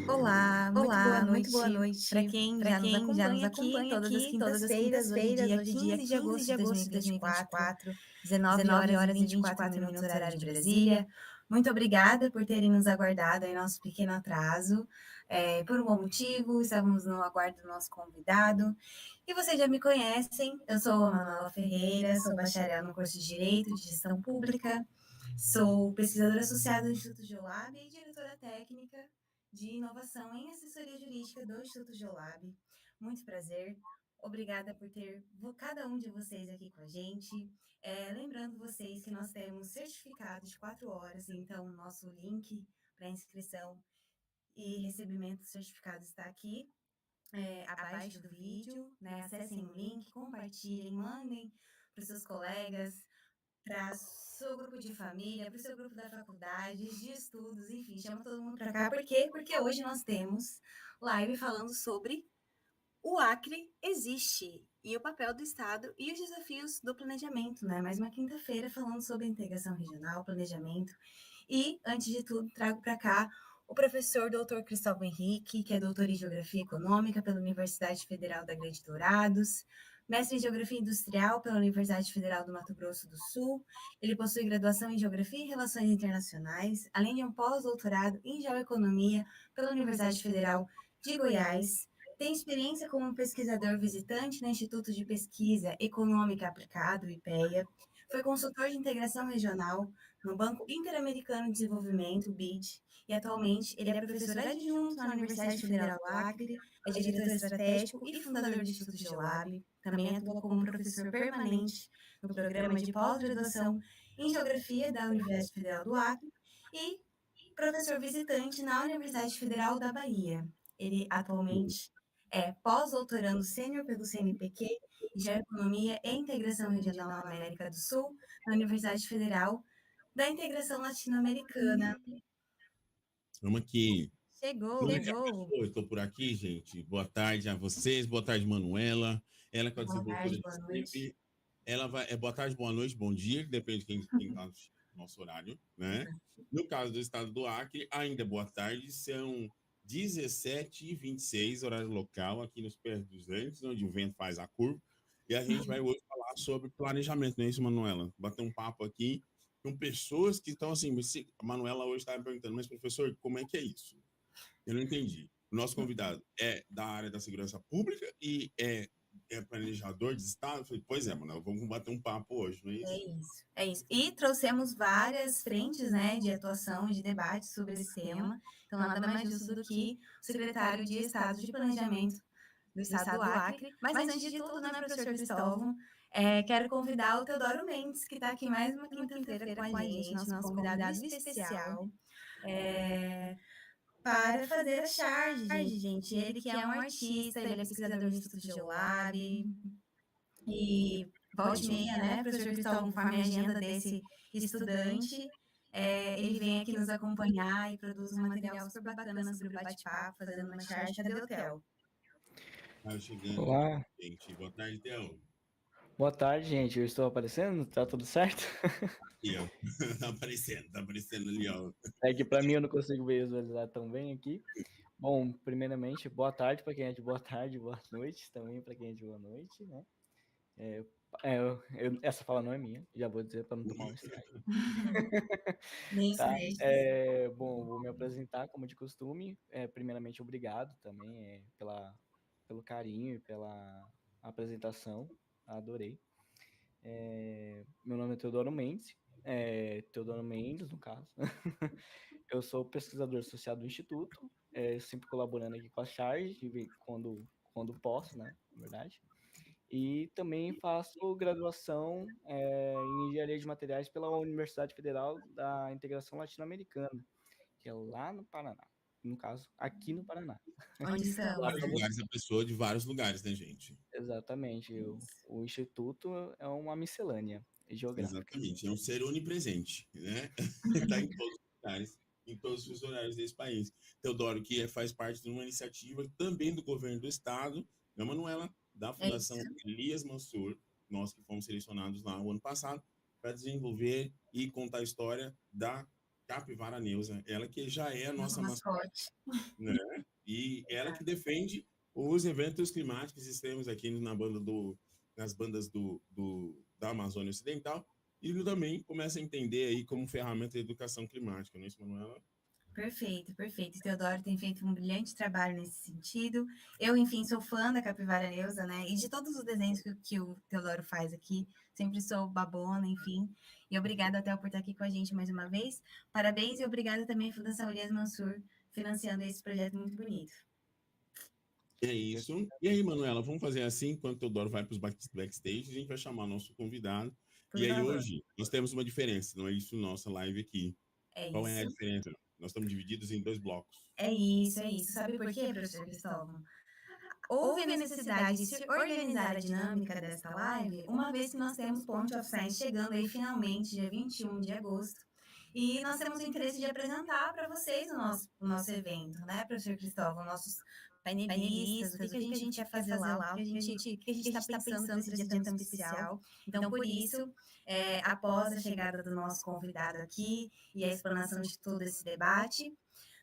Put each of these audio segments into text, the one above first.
Olá, muito boa noite para quem para já nos quem já nos acompanha aqui acompanha todas as aqui todas as quintas-feiras, quintas-feiras, hoje dia 15 de 15 agosto de de agosto de 2024, 2024, 19 19 horas e horas e 24 24 minutos, minutos, horário horário de de Brasília. Brasília. Muito obrigada por terem nos aguardado em nosso pequeno atraso. Por um bom motivo, estávamos no aguardo do nosso convidado. E vocês já me conhecem, eu sou a Manuela Ferreira, sou bacharel no curso de Direito de Gestão Pública, sou pesquisadora associada do Instituto Geolab e diretora técnica de inovação em assessoria jurídica do Instituto Geolab. Muito prazer. Obrigada por ter cada um de vocês aqui com a gente. Lembrando vocês que nós temos certificado de 4 horas, então o nosso link para inscrição e recebimento do certificado está aqui abaixo do vídeo, né? Acessem o link, compartilhem, mandem para os seus colegas, para o seu grupo de família, para o seu grupo da faculdade, de estudos, enfim, chama todo mundo para cá. Por quê? Porque hoje nós temos live falando sobre o Acre existe e o papel do Estado e os desafios do planejamento, né? Mais uma quinta-feira falando sobre integração regional, planejamento. E, antes de tudo, trago para cá o professor Dr. Cristóvão Henrique, que é doutor em Geografia Econômica pela Universidade Federal da Grande Dourados, mestre em Geografia Industrial pela Universidade Federal do Mato Grosso do Sul. Ele possui graduação em Geografia e Relações Internacionais, além de um pós-doutorado em Geoeconomia pela Universidade Federal de Goiás. Tem experiência como pesquisador visitante no Instituto de Pesquisa Econômica Aplicado, IPEA. Foi consultor de integração regional no Banco Interamericano de Desenvolvimento, BID, e atualmente ele é professor adjunto na Universidade Federal do Acre, é diretor estratégico e fundador do Instituto Geolab. Também atua como professor permanente no programa de pós-graduação em Geografia da Universidade Federal do Acre e professor visitante na Universidade Federal da Bahia. Ele atualmente é pós-doutorando sênior pelo CNPq em Geoeconomia e Integração Regional na América do Sul, na Universidade Federal da Integração Latino-Americana. Vamos aqui. Como é que Chegou. Eu estou por aqui, gente. Boa tarde a vocês, boa tarde, Manuela. Ela que é a Boa desenvolvedora tarde, de boa noite. script. Ela vai. Boa tarde, boa noite, bom dia, depende de quem está no nosso horário, né? No caso do estado do Acre, ainda é boa tarde, são 17h26, horário local, aqui nos pés dos Andes, onde o vento faz a curva. E a gente vai hoje falar sobre planejamento, não é isso, Manuela? Bater um papo aqui com pessoas que estão assim. A Manuela hoje estava perguntando, mas professor, como é que é isso? Eu não entendi. O nosso convidado é da área da segurança pública e é planejador de Estado? Eu falei, pois é, Manuel, vamos bater um papo hoje, não é isso? É isso. E trouxemos várias frentes, né, de atuação e de debate sobre esse tema. Então, nada mais justo do que o secretário de Estado de Planejamento do Estado do Acre. Mas antes de tudo, né, professor Cristóvão, quero convidar o Teodoro Mendes, que está aqui mais uma quinta-feira com a gente, nosso convidado especial, para fazer a charge, gente. Ele que é um artista, ele é pesquisador do Instituto Geolab, e volta e meia, né, professor Cristóvão, conforme a agenda desse estudante, ele vem aqui nos acompanhar e produz um material super bacana sobre o bate-papo, fazendo uma charge. Cadê o Theo? Tá chegando Olá, aqui, gente. Boa tarde, Theo. boa tarde, gente. Eu estou aparecendo? Tá tudo certo? Aqui, ó. Tá aparecendo ali, ó. É que para mim eu não consigo visualizar tão bem aqui. Bom, primeiramente, boa tarde para quem é de boa tarde, boa noite também para quem é de boa noite, né? Essa fala não é minha, já vou dizer para não tomar um strike. Nem Tá? stress. Bom, vou me apresentar como de costume. Primeiramente, obrigado também pelo carinho e pela apresentação. Adorei. Meu nome é Teodoro Mendes, Teodoro Mendes, no caso. Eu sou pesquisador associado do Instituto, sempre colaborando aqui com a charge, quando posso, né, na verdade. E também faço graduação em Engenharia de Materiais pela Universidade Federal da Integração Latino-Americana, que é lá no Paraná. No caso, aqui no Paraná. Onde estamos? Lá Vários para você. lugares, a pessoa de vários lugares, né, gente? Exatamente. O Instituto é uma miscelânea geográfica. Exatamente. É um ser onipresente, né? Está em todos os lugares, em todos os funcionários desse país. Teodoro, que faz parte de uma iniciativa também do governo do estado, né, Manuela, da É isso. Fundação Elias Mansur, nós que fomos selecionados lá o ano passado, para desenvolver e contar a história da Capivara Neuza, ela que já é a Nossa nossa mascote. né? E ela que defende os eventos climáticos extremos aqui nas bandas da Amazônia Ocidental e também começa a entender aí como ferramenta de educação climática, não é isso, Manuela? Perfeito, perfeito. O Teodoro tem feito um brilhante trabalho nesse sentido. Eu, enfim, sou fã da Capivara Neuza, né? E de todos os desenhos que o Teodoro faz aqui. Sempre sou babona, enfim. E obrigada, Theo, por estar aqui com a gente mais uma vez. Parabéns e obrigada também à Fundação Elias Mansur, financiando esse projeto muito bonito. É isso. E aí, Manuela, vamos fazer assim, enquanto o Teodoro vai para os backstage, a gente vai chamar nosso convidado. Por E aí, favor. hoje, nós temos uma diferença, não é isso nossa live aqui. É Qual é a isso. diferença? Nós estamos divididos em 2 blocos. É isso, é isso. Sabe por quê, professor Cristóvão? Houve a necessidade de se organizar a dinâmica desta live, uma vez que nós temos Ponte of Science chegando aí finalmente, dia 21 de agosto. E nós temos o interesse de apresentar para vocês o nosso evento, né, professor Cristóvão, nossos painelistas, o que a gente quer fazer lá, o que a gente está pensando para esse dia tão especial. Então, por isso, após a chegada do nosso convidado aqui e a explanação de todo esse debate,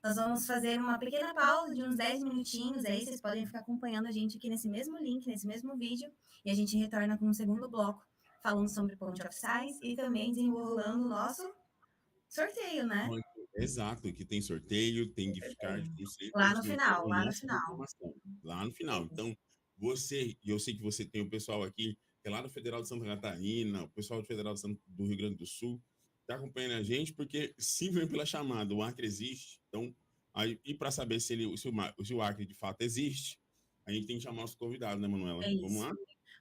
nós vamos fazer uma pequena pausa de uns 10 minutinhos, aí vocês podem ficar acompanhando a gente aqui nesse mesmo link, nesse mesmo vídeo, e a gente retorna com um segundo bloco, falando sobre Ponte of Science e também desenrolando o nosso sorteio, né? Exato, que tem sorteio, tem gift card, como sempre, Lá a no gente final, lá no nossa final. programação, lá no final. Então, você, e eu sei que você tem o pessoal aqui, que é lá do Federal de Santa Catarina, o pessoal do Federal do Rio Grande do Sul, está acompanhando a gente, porque simplesmente pela chamada, o Acre existe. Então, aí, e para saber se o Acre de fato existe, a gente tem que chamar os convidados, né, Manuela? É isso. Vamos lá?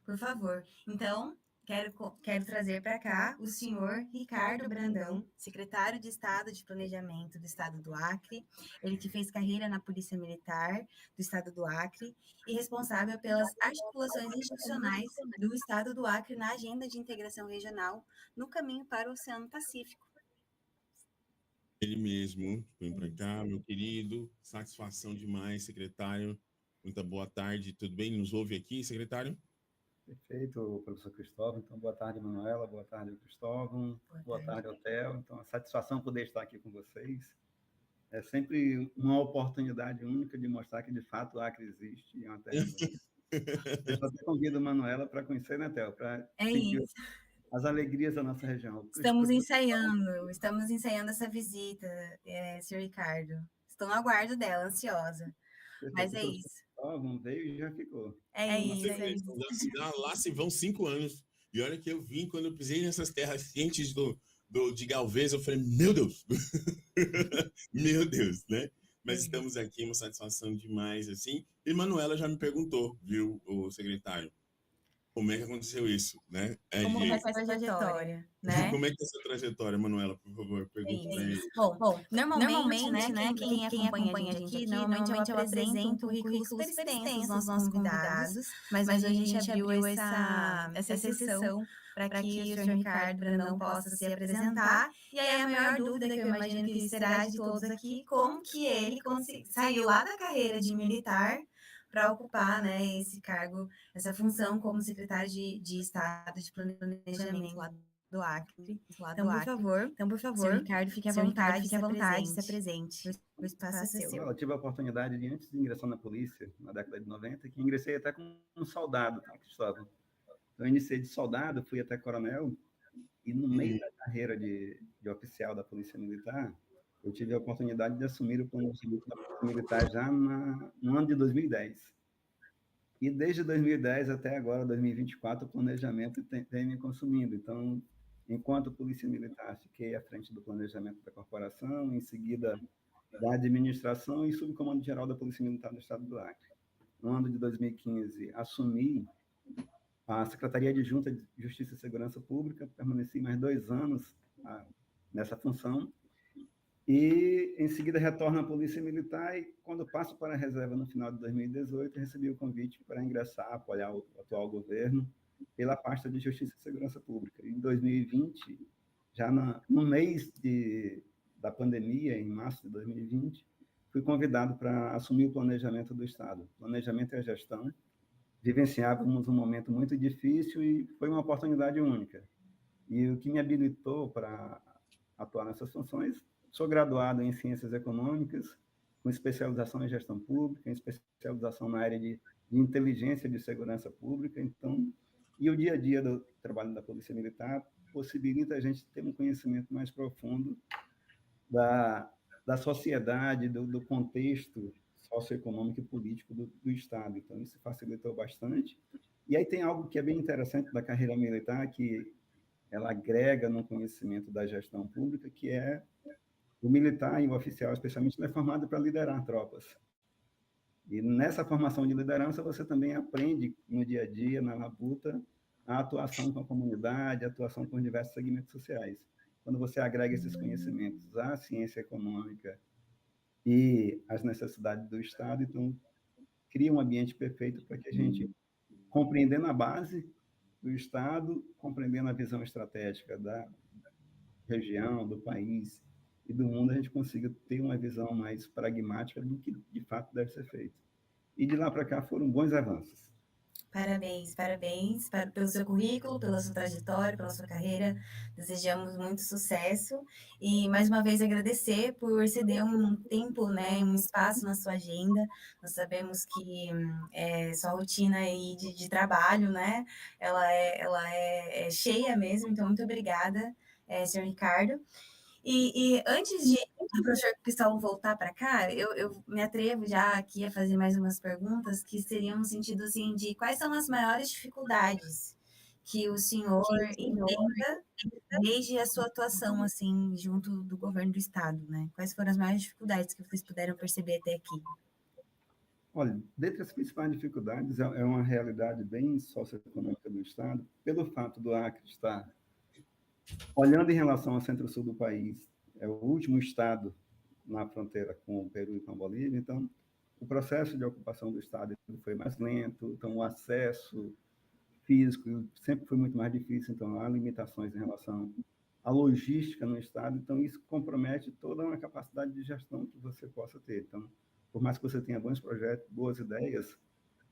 Por favor. Então, quero trazer para cá o senhor Ricardo Brandão, secretário de Estado de Planejamento do Estado do Acre, ele que fez carreira na Polícia Militar do Estado do Acre e responsável pelas articulações institucionais do Estado do Acre na agenda de integração regional no caminho para o Oceano Pacífico. Ele mesmo, vem para cá, meu querido, satisfação demais, secretário. Muita boa tarde, tudo bem? Nos ouve aqui, secretário? Perfeito, professor Cristóvão. Então, boa tarde, Manuela. Boa tarde, Cristóvão. Boa tarde, Hotel. Então, a satisfação poder estar aqui com vocês. É sempre uma oportunidade única de mostrar que, de fato, o Acre existe e é uma terra bonita. Eu só convido a Manuela para conhecer, né, Theo? Para sentir isso. as alegrias da nossa região. Estamos ensaiando essa visita, senhor Ricardo. Estou no aguardo dela, ansiosa. Mas é isso. Veio e já ficou. É isso. Lá se vão 5 anos. E olha que eu vim, quando eu pisei nessas terras quentes de Galvez, eu falei, meu Deus! Meu Deus, né? Mas estamos aqui, uma satisfação demais, assim. E Manuela já me perguntou, viu, o secretário, como é que aconteceu isso, né? Como é essa trajetória, né? Como é que é essa trajetória, Manuela, por favor, pergunta para ele. Bom, normalmente, né, quem acompanha a gente aqui, normalmente eu apresento o currículo super extenso dos nossos convidados, mas hoje a gente abriu essa exceção para que o senhor Ricardo Brandão possa se apresentar, e aí a maior dúvida que eu imagino que será de todos aqui, como que ele saiu lá da carreira de militar para ocupar, né, esse cargo, essa função como secretário de Estado de Planejamento lá do Acre. Então, por favor, senhor Ricardo, fique à vontade, se apresente. O espaço é seu. Eu tive a oportunidade de, antes de ingressar na polícia, na década de 90, que ingressei até como um soldado, tá, Cristóvão? Eu iniciei de soldado, fui até coronel, e no meio da carreira de oficial da Polícia Militar, eu tive a oportunidade de assumir o planejamento da Polícia Militar já no ano de 2010. E desde 2010 até agora, 2024, o planejamento tem me consumindo. Então, enquanto Polícia Militar, fiquei à frente do planejamento da corporação, em seguida da administração e subcomando-geral da Polícia Militar do Estado do Acre. No ano de 2015, assumi a Secretaria Adjunta de Justiça e Segurança Pública, permaneci mais 2 anos nessa função, e em seguida retorno à Polícia Militar, e quando passo para a reserva no final de 2018, recebi o convite para ingressar, apoiar o atual governo pela pasta de Justiça e Segurança Pública. Em 2020, já no mês da pandemia, em março de 2020, fui convidado para assumir o planejamento do Estado. Planejamento e a gestão. Vivenciávamos um momento muito difícil e foi uma oportunidade única. E o que me habilitou para atuar nessas funções Sou graduado em Ciências Econômicas, com especialização em Gestão Pública, em especialização na área de Inteligência e de Segurança Pública. Então, e o dia a dia do trabalho da Polícia Militar possibilita a gente ter um conhecimento mais profundo da sociedade, do contexto socioeconômico e político do Estado. Então, isso facilitou bastante. E aí tem algo que é bem interessante da carreira militar, que ela agrega no conhecimento da gestão pública, que é o militar e o oficial, especialmente, é formado para liderar tropas. E nessa formação de liderança, você também aprende no dia a dia, na labuta, a atuação com a comunidade, a atuação com diversos segmentos sociais. Quando você agrega esses conhecimentos à ciência econômica e às necessidades do Estado, então cria um ambiente perfeito para que a gente, compreendendo a base do Estado, compreendendo a visão estratégica da região, do país e do mundo, a gente consiga ter uma visão mais pragmática do que de fato deve ser feito. E de lá para cá foram bons avanços. Parabéns pelo seu currículo, pela sua trajetória, pela sua carreira. Desejamos muito sucesso e, mais uma vez, agradecer por ceder um tempo, né, um espaço na sua agenda. Nós sabemos que sua rotina aí de trabalho, né, ela é cheia mesmo, então muito obrigada, senhor Ricardo. E antes do professor Cristóvão voltar para cá, eu me atrevo já aqui a fazer mais umas perguntas que seriam no sentido assim de quais são as maiores dificuldades que o senhor enfrenta desde a sua atuação assim junto do governo do estado, né? Quais foram as maiores dificuldades que vocês puderam perceber até aqui? Olha, dentre as principais dificuldades é uma realidade bem socioeconômica do estado, pelo fato do Acre estar olhando em relação ao centro-sul do país, é o último estado na fronteira com o Peru e com a Bolívia, então o processo de ocupação do estado foi mais lento, então o acesso físico sempre foi muito mais difícil, então há limitações em relação à logística no estado, então isso compromete toda uma capacidade de gestão que você possa ter. Então, por mais que você tenha bons projetos, boas ideias,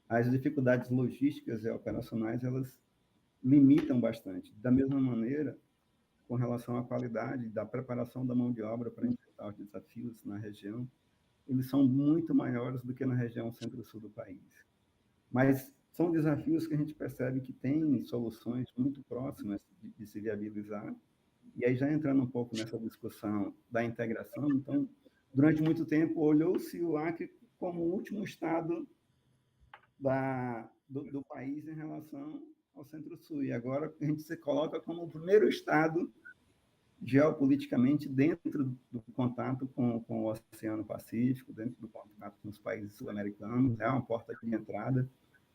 as dificuldades logísticas e operacionais, elas limitam bastante. Da mesma maneira, com relação à qualidade da preparação da mão de obra para enfrentar os desafios na região, eles são muito maiores do que na região centro-sul do país. Mas são desafios que a gente percebe que têm soluções muito próximas de se viabilizar. E aí, já entrando um pouco nessa discussão da integração, então, durante muito tempo, olhou-se o Acre como o último estado do país em relação ao Centro-Sul. E agora a gente se coloca como o primeiro estado geopoliticamente dentro do contato com o Oceano Pacífico, dentro do contato com os países sul-americanos, é uma porta de entrada.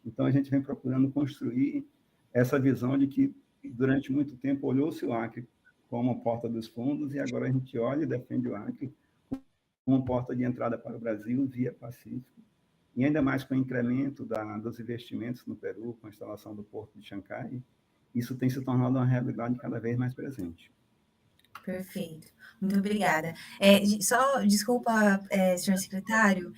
Então, a gente vem procurando construir essa visão de que, durante muito tempo, olhou-se o Acre como a porta dos fundos e agora a gente olha e defende o Acre como porta de entrada para o Brasil via Pacífico. E ainda mais com o incremento dos investimentos no Peru, com a instalação do Porto de Chancay, isso tem se tornado uma realidade cada vez mais presente. Perfeito, muito obrigada. Só, desculpa, senhor secretário,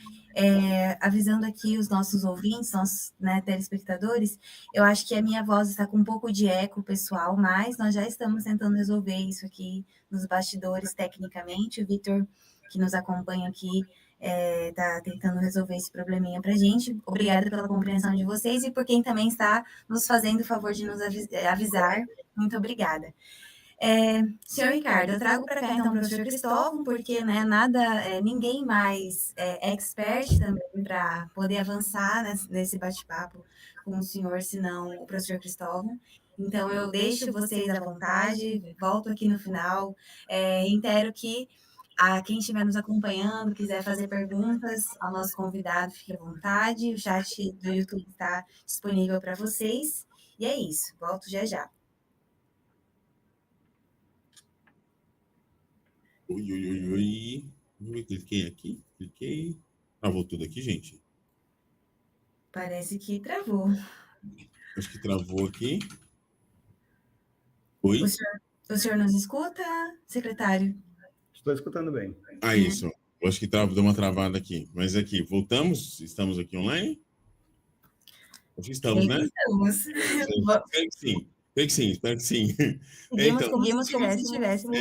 avisando aqui os nossos ouvintes, nossos, né, telespectadores, eu acho que a minha voz está com um pouco de eco pessoal, mas nós já estamos tentando resolver isso aqui nos bastidores tecnicamente. O Vitor, que nos acompanha aqui, está tentando resolver esse probleminha para a gente. Obrigada pela compreensão de vocês e por quem também está nos fazendo o favor de nos avisar. Muito obrigada. Senhor Ricardo, eu trago para cá então o professor Cristóvão, porque né, ninguém mais é expert também para poder avançar nesse bate-papo com o senhor, senão o professor Cristóvão. Então, eu deixo vocês à vontade, volto aqui no final, reitero que quem estiver nos acompanhando, quiser fazer perguntas ao nosso convidado, fique à vontade, o chat do YouTube está disponível para vocês, e é isso, volto já já. Oi. Cliquei aqui, Travou tudo aqui, gente? Parece que travou. Acho que travou aqui. Oi? O senhor nos escuta, secretário? Estou escutando bem. Isso. Eu acho que deu uma travada aqui. Mas aqui, voltamos? Estamos aqui online? Acho que estamos, né? Estamos. Sim. espero que sim. Seguimos Então, como se estivéssemos.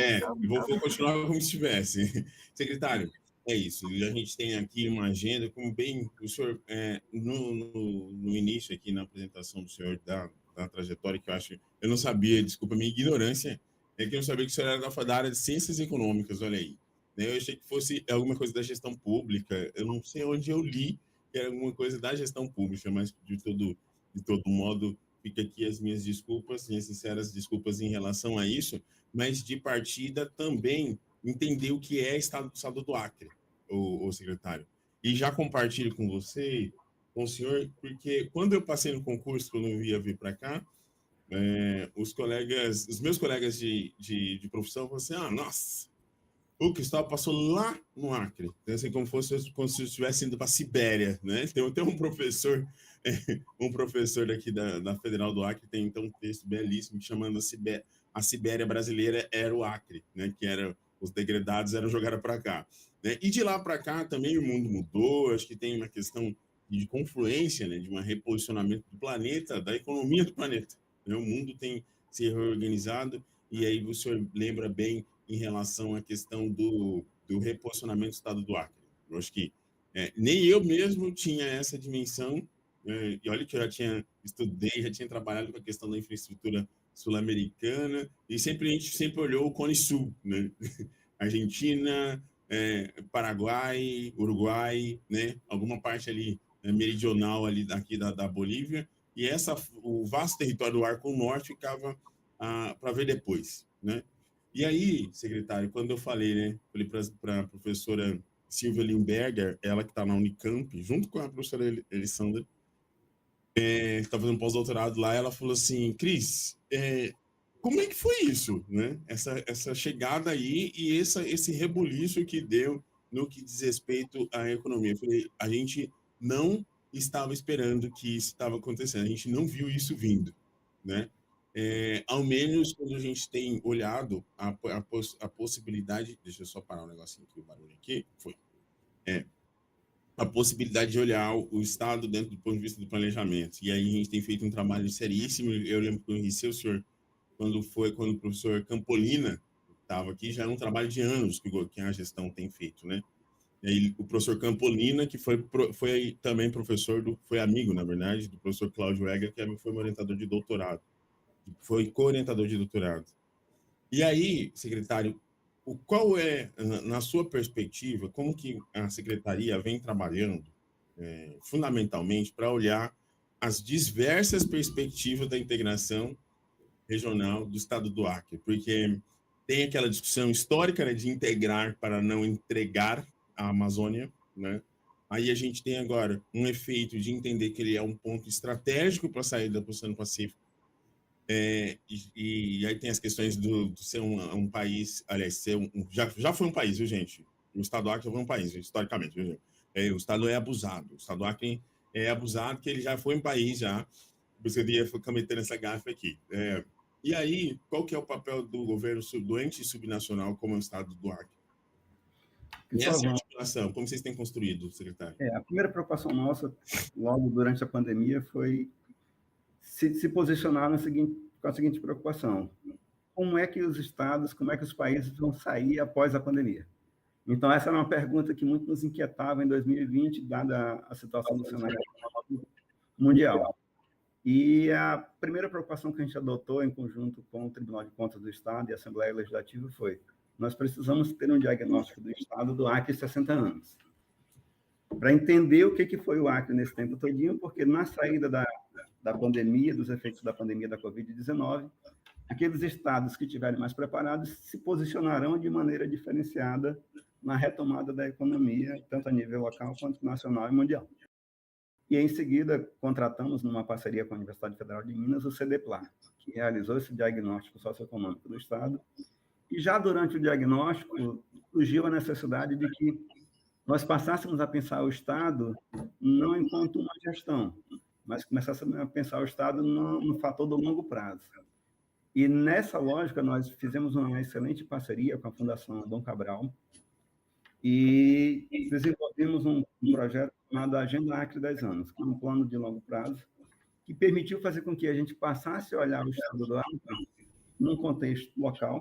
vou continuar como se estivesse. Secretário, é isso. E a gente tem aqui uma agenda, como bem o senhor, no início aqui na apresentação do senhor da trajetória, que eu não sabia, desculpa a minha ignorância, é que eu não sabia que o senhor era da área de ciências econômicas, olha aí. Eu achei que fosse alguma coisa da gestão pública, eu não sei onde eu li que era alguma coisa da gestão pública, mas de todo modo, fica aqui as minhas desculpas, minhas sinceras desculpas em relação a isso, mas de partida também entender o que é estado do Acre, o secretário. E já compartilho com você, com o senhor, porque quando eu passei no concurso, quando eu ia vir para cá, os meus colegas de profissão falaram assim, nossa, o Cristóvão passou lá no Acre, né? Assim, como se estivesse indo para a Sibéria, né? Tem um professor daqui da Federal do Acre, tem então um texto belíssimo chamando a Sibéria brasileira era o Acre, né? Que era os degradados eram jogados para cá, né? E de lá para cá também o mundo mudou, acho que tem uma questão de confluência, né? De um reposicionamento do planeta, da economia do planeta, né? O mundo tem se reorganizado e aí o senhor lembra bem em relação à questão do reposicionamento do estado do Acre. Eu acho que nem eu mesmo tinha essa dimensão, e olha que eu já tinha trabalhado com a questão da infraestrutura sul-americana, e a gente sempre olhou o Cone Sul, né? Argentina, Paraguai, Uruguai, né? Alguma parte ali meridional ali daqui da Bolívia, e o vasto território do Arco Norte ficava para ver depois, né? E aí, secretário, quando eu falei, né, para a professora Silvia Limberger, ela que está na Unicamp, junto com a professora Elisandra, que está fazendo pós-doutorado lá, ela falou assim, Cris, como é que foi isso, né? Essa chegada aí e esse rebuliço que deu no que diz respeito à economia. Eu falei, a gente não estava esperando que isso estava acontecendo, a gente não viu isso vindo, né? Ao menos quando a gente tem olhado a possibilidade, deixa eu só parar um negocinho aqui, o barulho aqui, foi, a possibilidade de olhar o Estado dentro do ponto de vista do planejamento. E aí a gente tem feito um trabalho seríssimo, eu lembro que eu conheci o senhor quando o professor Campolina estava aqui, já é um trabalho de anos que a gestão tem feito, né? E aí, o professor Campolina, que foi também professor, foi amigo, na verdade, do professor Cláudio Egger, que foi meu orientador de doutorado. Foi co-orientador de doutorado. E aí, secretário, qual é, na sua perspectiva, como que a secretaria vem trabalhando, fundamentalmente, para olhar as diversas perspectivas da integração regional do estado do Acre? Porque tem aquela discussão histórica, né, de integrar para não entregar a Amazônia, né? Aí a gente tem agora um efeito de entender que ele é um ponto estratégico para a saída do Oceano Pacífico. E aí tem as questões do ser um país, aliás, já foi um país, viu, gente? O Estado do Acre já foi um país, historicamente, viu, gente? O Estado é abusado. O Estado do Acre é abusado, que ele já foi um país, já. Por isso que eu ia cometendo essa gafe aqui. E aí, qual que é o papel do governo doente e subnacional como é o Estado do Acre? Nessa articulação, como vocês têm construído, secretário? A primeira preocupação nossa, logo durante a pandemia, foi se posicionar com a seguinte preocupação: como é que os estados, como é que os países vão sair após a pandemia? Então, essa era uma pergunta que muito nos inquietava em 2020, dada a situação do cenário mundial. E a primeira preocupação que a gente adotou em conjunto com o Tribunal de Contas do Estado e a Assembleia Legislativa foi: nós precisamos ter um diagnóstico do Estado do Acre 60 anos, para entender o que foi o Acre nesse tempo todinho, porque na saída da pandemia, dos efeitos da pandemia da Covid-19, aqueles estados que estiverem mais preparados se posicionarão de maneira diferenciada na retomada da economia, tanto a nível local quanto nacional e mundial. E, em seguida, contratamos, numa parceria com a Universidade Federal de Minas, o CDPLAR, que realizou esse diagnóstico socioeconômico do Estado. E já durante o diagnóstico, surgiu a necessidade de que nós passássemos a pensar o Estado não enquanto uma gestão, mas começássemos a pensar o Estado no fator do longo prazo. E, nessa lógica, nós fizemos uma excelente parceria com a Fundação Dom Cabral e desenvolvemos um projeto chamado Agenda Acre 10 anos, que é um plano de longo prazo, que permitiu fazer com que a gente passasse a olhar o estado do Acre num contexto local,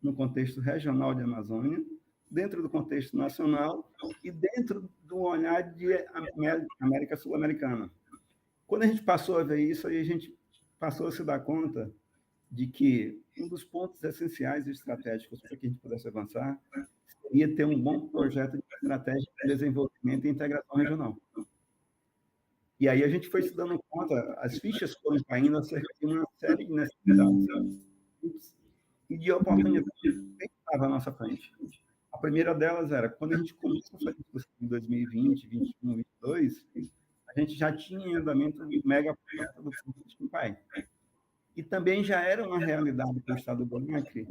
no contexto regional de Amazônia, dentro do contexto nacional e dentro do olhar de América Sul-Americana. Quando a gente passou a ver isso, aí a gente passou a se dar conta de que um dos pontos essenciais e estratégicos para que a gente pudesse avançar seria ter um bom projeto de estratégia de desenvolvimento e integração regional. E aí a gente foi se dando conta, as fichas foram caindo acerca de uma série de necessidades e de oportunidades que estavam à nossa frente. A primeira delas era, quando a gente começou a fazer isso em 2020, 2021, 2022, a gente já tinha em andamento um mega projeto do Fundo de Pai. E também já era uma realidade para o estado do Acre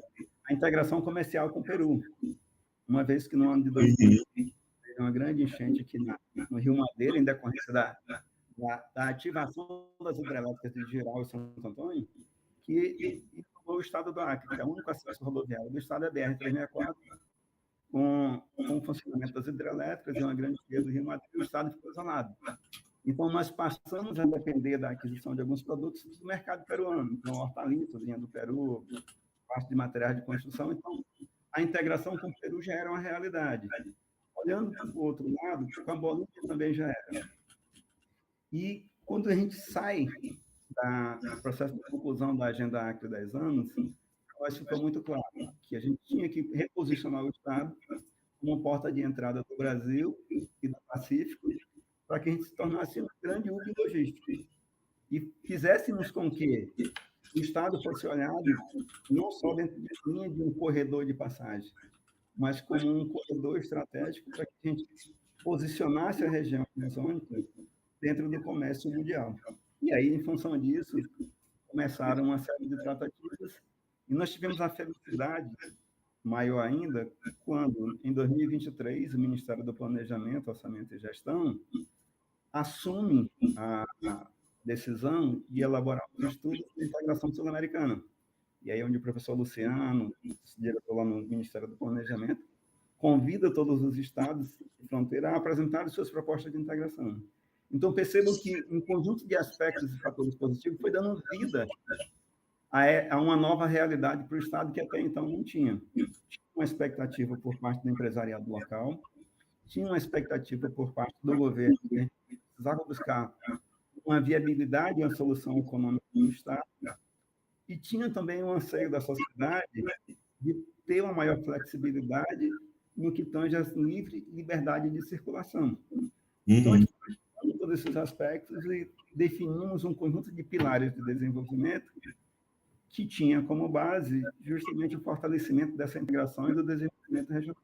a integração comercial com o Peru, uma vez que no ano de 2020 teve uma grande enchente aqui no Rio Madeira, em decorrência da ativação das hidrelétricas de Geral e Santo Antônio, que o estado do Acre, que é o único acesso rodoviário do estado, é a BR-364, com o funcionamento das hidrelétricas e uma grande cheia do Rio Madeira, o estado ficou isolado. Então, nós passamos a depender da aquisição de alguns produtos do mercado peruano, então, hortaliças vinha do Peru, parte de materiais de construção. Então, a integração com o Peru já era uma realidade. Olhando para o outro lado, com a Bolívia também já era. E quando a gente sai do processo de conclusão da Agenda Acre 10 anos, nós ficou muito claro que a gente tinha que reposicionar o Estado como porta de entrada do Brasil e do Pacífico, para que a gente se tornasse um grande hub logístico. E fizéssemos com que o Estado fosse olhado não só dentro de linha de um corredor de passagem, mas como um corredor estratégico para que a gente posicionasse a região amazônica dentro do comércio mundial. E aí, em função disso, começaram uma série de tratativas, e nós tivemos a felicidade maior ainda, quando, em 2023, o Ministério do Planejamento, Orçamento e Gestão assume a decisão de elaborar um estudo de integração sul-americana. E aí, onde o professor Luciano, diretor lá no Ministério do Planejamento, convida todos os estados de fronteira a apresentar suas propostas de integração. Então, percebam que um conjunto de aspectos e fatores positivos foi dando vida a uma nova realidade para o Estado que até então não tinha. Tinha uma expectativa por parte do empresariado local, tinha uma expectativa por parte do governo, que precisava buscar uma viabilidade e uma solução econômica do Estado, e tinha também um anseio da sociedade de ter uma maior flexibilidade no que tange a livre liberdade de circulação. Então, a gente foi todos esses aspectos e definimos um conjunto de pilares de desenvolvimento que tinha como base justamente o fortalecimento dessa integração e do desenvolvimento regional.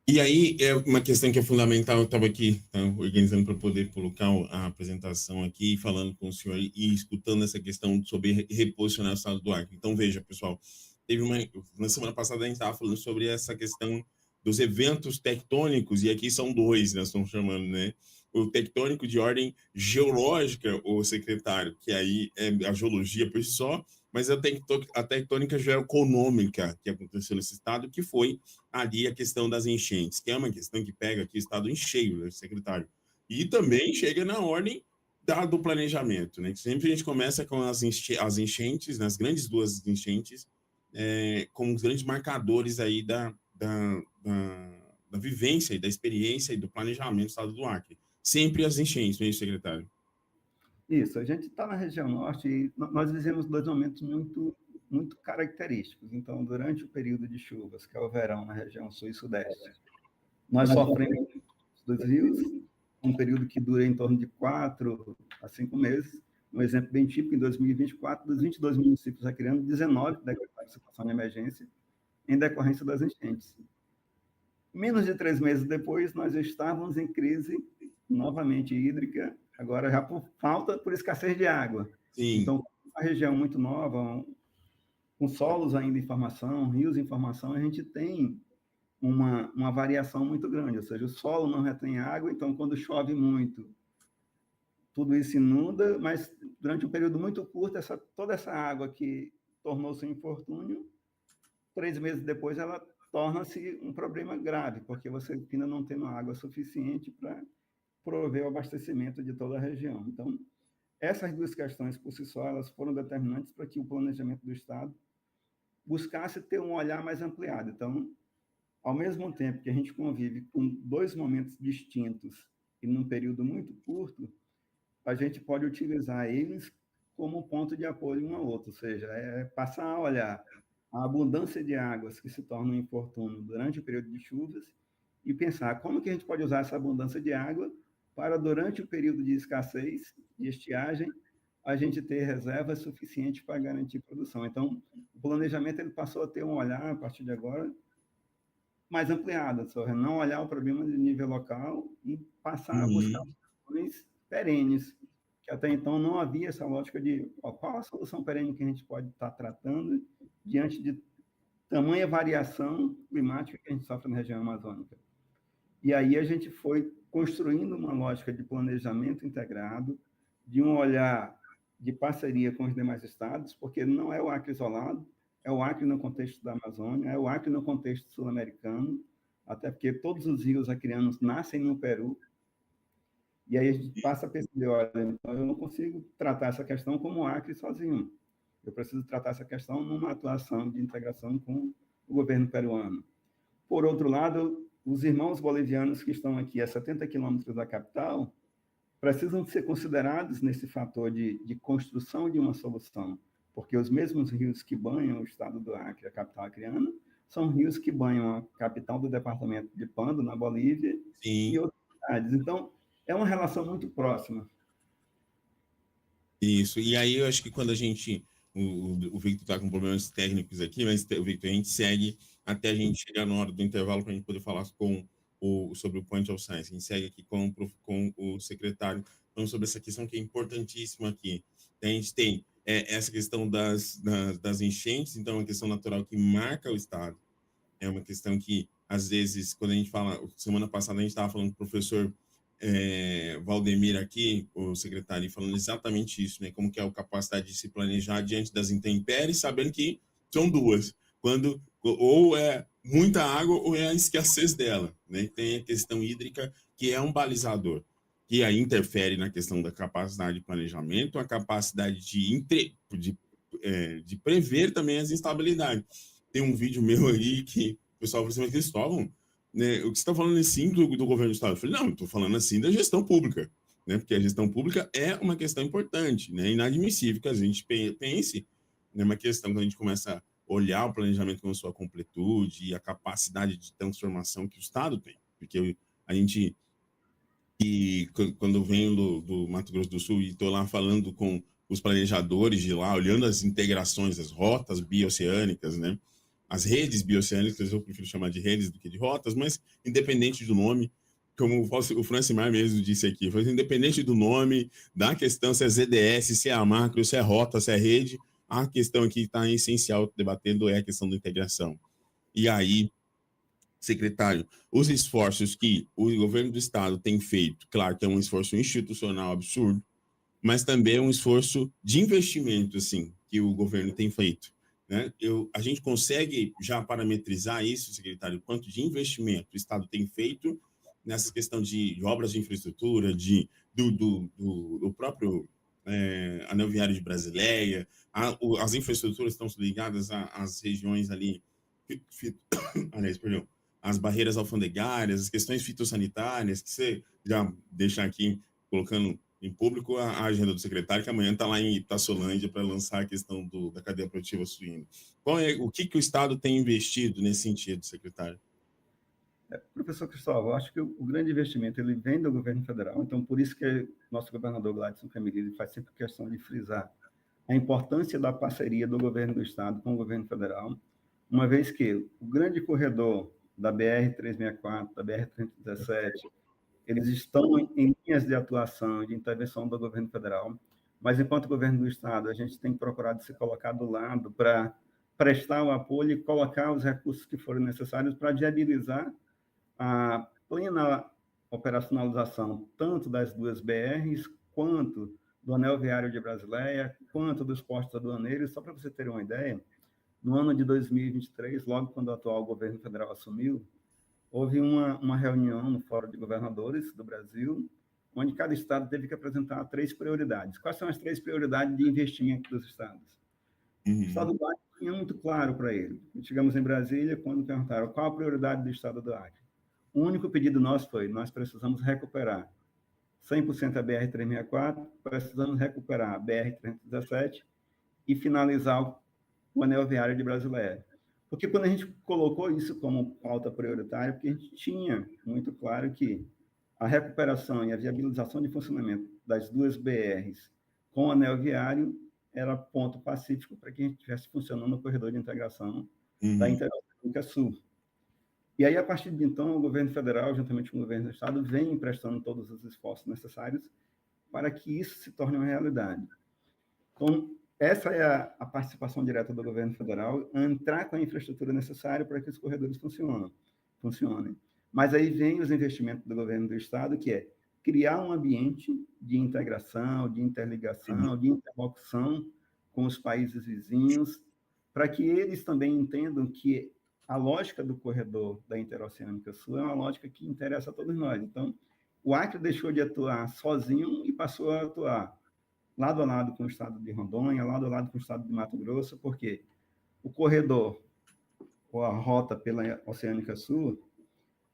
E aí, é uma questão que é fundamental, eu estava aqui organizando para poder colocar a apresentação aqui, falando com o senhor e escutando essa questão sobre reposicionar o estado do Acre. Então, veja, pessoal, na semana passada a gente estava falando sobre essa questão dos eventos tectônicos, e aqui são dois, nós estamos chamando, né? O tectônico de ordem geológica, o secretário, que aí é a geologia por si só, mas a tectônica geoeconômica que aconteceu nesse estado, que foi ali a questão das enchentes, que é uma questão que pega aqui o estado em cheio, né, secretário? E também chega na ordem do planejamento, né? Que sempre a gente começa com as enchentes, nas grandes duas enchentes, como os grandes marcadores aí da vivência e da experiência e do planejamento do estado do Acre. Sempre as enchentes, não é isso, secretário? Isso, a gente está na região norte e nós vivemos dois momentos muito característicos. Então, durante o período de chuvas, que é o verão na região sul e sudeste, nós sofremos dos rios, um período que dura em torno de 4 a 5 meses. Um exemplo bem típico, em 2024, dos 22 municípios acreanos, 19 decretaram situação de emergência em decorrência das enchentes. Menos de 3 meses depois, nós estávamos em crise novamente hídrica, agora já por escassez de água. Sim. Então, uma região muito nova, com solos ainda em formação, rios em formação, a gente tem uma variação muito grande, ou seja, o solo não retém água, então, quando chove muito, tudo isso inunda, mas durante um período muito curto, toda essa água que tornou-se um infortúnio, 3 meses depois ela torna-se um problema grave, porque você ainda não tem água suficiente para prover o abastecimento de toda a região. Então, essas duas questões, por si só, elas foram determinantes para que o planejamento do Estado buscasse ter um olhar mais ampliado. Então, ao mesmo tempo que a gente convive com dois momentos distintos e num período muito curto, a gente pode utilizar eles como ponto de apoio um ao outro, ou seja, passar a olhar a abundância de águas que se torna um infortúnio durante o período de chuvas e pensar como que a gente pode usar essa abundância de água para, durante o período de escassez, de estiagem, a gente ter reserva suficiente para garantir produção. Então, o planejamento ele passou a ter um olhar, a partir de agora, mais ampliado, não olhar o problema de nível local e passar a buscar soluções perenes, que até então não havia essa lógica de qual a solução perene que a gente pode estar tratando diante de tamanha variação climática que a gente sofre na região amazônica. E aí a gente foi construindo uma lógica de planejamento integrado, de um olhar de parceria com os demais estados, porque não é o Acre isolado, é o Acre no contexto da Amazônia, é o Acre no contexto sul-americano, até porque todos os rios acreanos nascem no Peru, e aí a gente passa a perceber, olha, então eu não consigo tratar essa questão como o Acre sozinho, eu preciso tratar essa questão numa atuação de integração com o governo peruano. Por outro lado, os irmãos bolivianos que estão aqui a 70 quilômetros da capital precisam ser considerados nesse fator de construção de uma solução, porque os mesmos rios que banham o estado do Acre, a capital acreana, são rios que banham a capital do departamento de Pando, na Bolívia, Sim. e outras cidades. Então, é uma relação muito próxima. Isso. E aí eu acho que quando a gente... O Victor está com problemas técnicos aqui, mas o Victor, a gente segue até a gente chegar na hora do intervalo para a gente poder falar sobre o Point of Science. A gente segue aqui com o secretário, falando sobre essa questão que é importantíssima aqui. A gente tem essa questão das enchentes, então é uma questão natural que marca o Estado. É uma questão que, às vezes, quando a gente fala... Semana passada a gente estava falando com o professor Valdemir aqui, o secretário, falando exatamente isso, né? Como que é a capacidade de se planejar diante das intempéries, sabendo que são duas. Quando ou é muita água ou é a escassez dela, né? Tem a questão hídrica, que é um balizador, que aí interfere na questão da capacidade de planejamento, a capacidade de prever também as instabilidades. Tem um vídeo meu aí que o pessoal falou assim, mas Cristóvão, né, o que você está falando assim do governo do Estado? Eu falei, não, estou falando assim da gestão pública, né? Porque a gestão pública é uma questão importante, né? Inadmissível que a gente pense, né, uma questão que a gente começa a olhar o planejamento com a sua completude e a capacidade de transformação que o Estado tem. Porque a gente, quando eu venho do Mato Grosso do Sul e estou lá falando com os planejadores de lá, olhando as integrações, as rotas bioceânicas, né? As redes bioceânicas, eu prefiro chamar de redes do que de rotas, mas independente do nome, como o Francimar mesmo disse aqui, independente do nome, da questão se é ZDS, se é a macro, se é rota, se é rede, a questão aqui está essencial debatendo é a questão da integração. E aí, secretário, os esforços que o governo do Estado tem feito, claro que é um esforço institucional absurdo, mas também é um esforço de investimento, assim, que o governo tem feito. Né? A gente consegue já parametrizar isso, secretário, quanto de investimento o Estado tem feito nessa questão de obras de infraestrutura, do próprio anel viário de Brasileia, as infraestruturas estão ligadas às regiões ali, aliás, perdão, as barreiras alfandegárias, as questões fitossanitárias, que você já deixa aqui colocando em público a agenda do secretário, que amanhã está lá em Itaçolândia para lançar a questão da cadeia produtiva suína. O que o Estado tem investido nesse sentido, secretário? Professor Cristóvão, acho que o grande investimento ele vem do governo federal, então por isso que nosso governador Gladson Camilleri faz sempre questão de frisar a importância da parceria do governo do Estado com o governo federal, uma vez que o grande corredor da BR-364, da BR-317, eles estão em linhas de atuação e de intervenção do governo federal, mas, enquanto governo do Estado, a gente tem procurado se colocar do lado para prestar o apoio e colocar os recursos que forem necessários para viabilizar a plena operacionalização tanto das duas BRs, quanto do Anel Viário de Brasileia, quanto dos postos aduaneiros. Só para você ter uma ideia, no ano de 2023, logo quando o atual governo federal assumiu, houve uma reunião no Fórum de Governadores do Brasil, onde cada estado teve que apresentar 3 prioridades. Quais são as 3 prioridades de investimento dos estados? O estado do Acre tinha muito claro para ele. Chegamos em Brasília, quando perguntaram qual a prioridade do estado do Acre. O único pedido nosso foi, nós precisamos recuperar 100% a BR-364, precisamos recuperar a BR-317 e finalizar o anel viário de Brasileira. Porque quando a gente colocou isso como pauta prioritária, porque a gente tinha muito claro que a recuperação e a viabilização de funcionamento das 2 BRs com o anel viário era ponto pacífico para que a gente estivesse funcionando no corredor de integração da Interoceânica Sul. E aí, a partir de então, o governo federal, juntamente com o governo do estado, vem prestando todos os esforços necessários para que isso se torne uma realidade. Então, essa é a participação direta do governo federal, entrar com a infraestrutura necessária para que os corredores funcionem. Mas aí vem os investimentos do governo do estado, que é criar um ambiente de integração, de interligação, de interlocução com os países vizinhos, para que eles também entendam que a lógica do corredor da Interoceânica Sul é uma lógica que interessa a todos nós. Então, o Acre deixou de atuar sozinho e passou a atuar lado a lado com o estado de Rondônia, lado a lado com o estado de Mato Grosso, porque o corredor, ou a rota pela Oceânica Sul,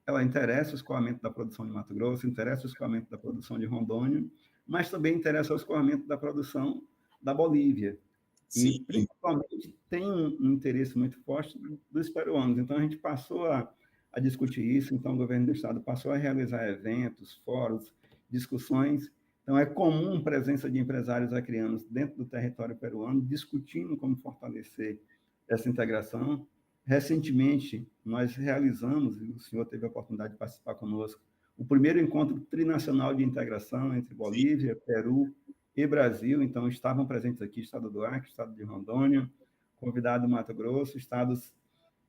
ela interessa o escoamento da produção de Mato Grosso, interessa o escoamento da produção de Rondônia, mas também interessa o escoamento da produção da Bolívia. Sim. E, principalmente, tem um interesse muito forte dos peruanos. Então, a gente passou a discutir isso. Então, o governo do estado passou a realizar eventos, fóruns, discussões. Então, é comum a presença de empresários acreanos dentro do território peruano, discutindo como fortalecer essa integração. Recentemente, nós realizamos, e o senhor teve a oportunidade de participar conosco, o primeiro encontro trinacional de integração entre Bolívia, Peru e Brasil. Então, estavam presentes aqui estado do Acre, estado de Rondônia, convidado Mato Grosso,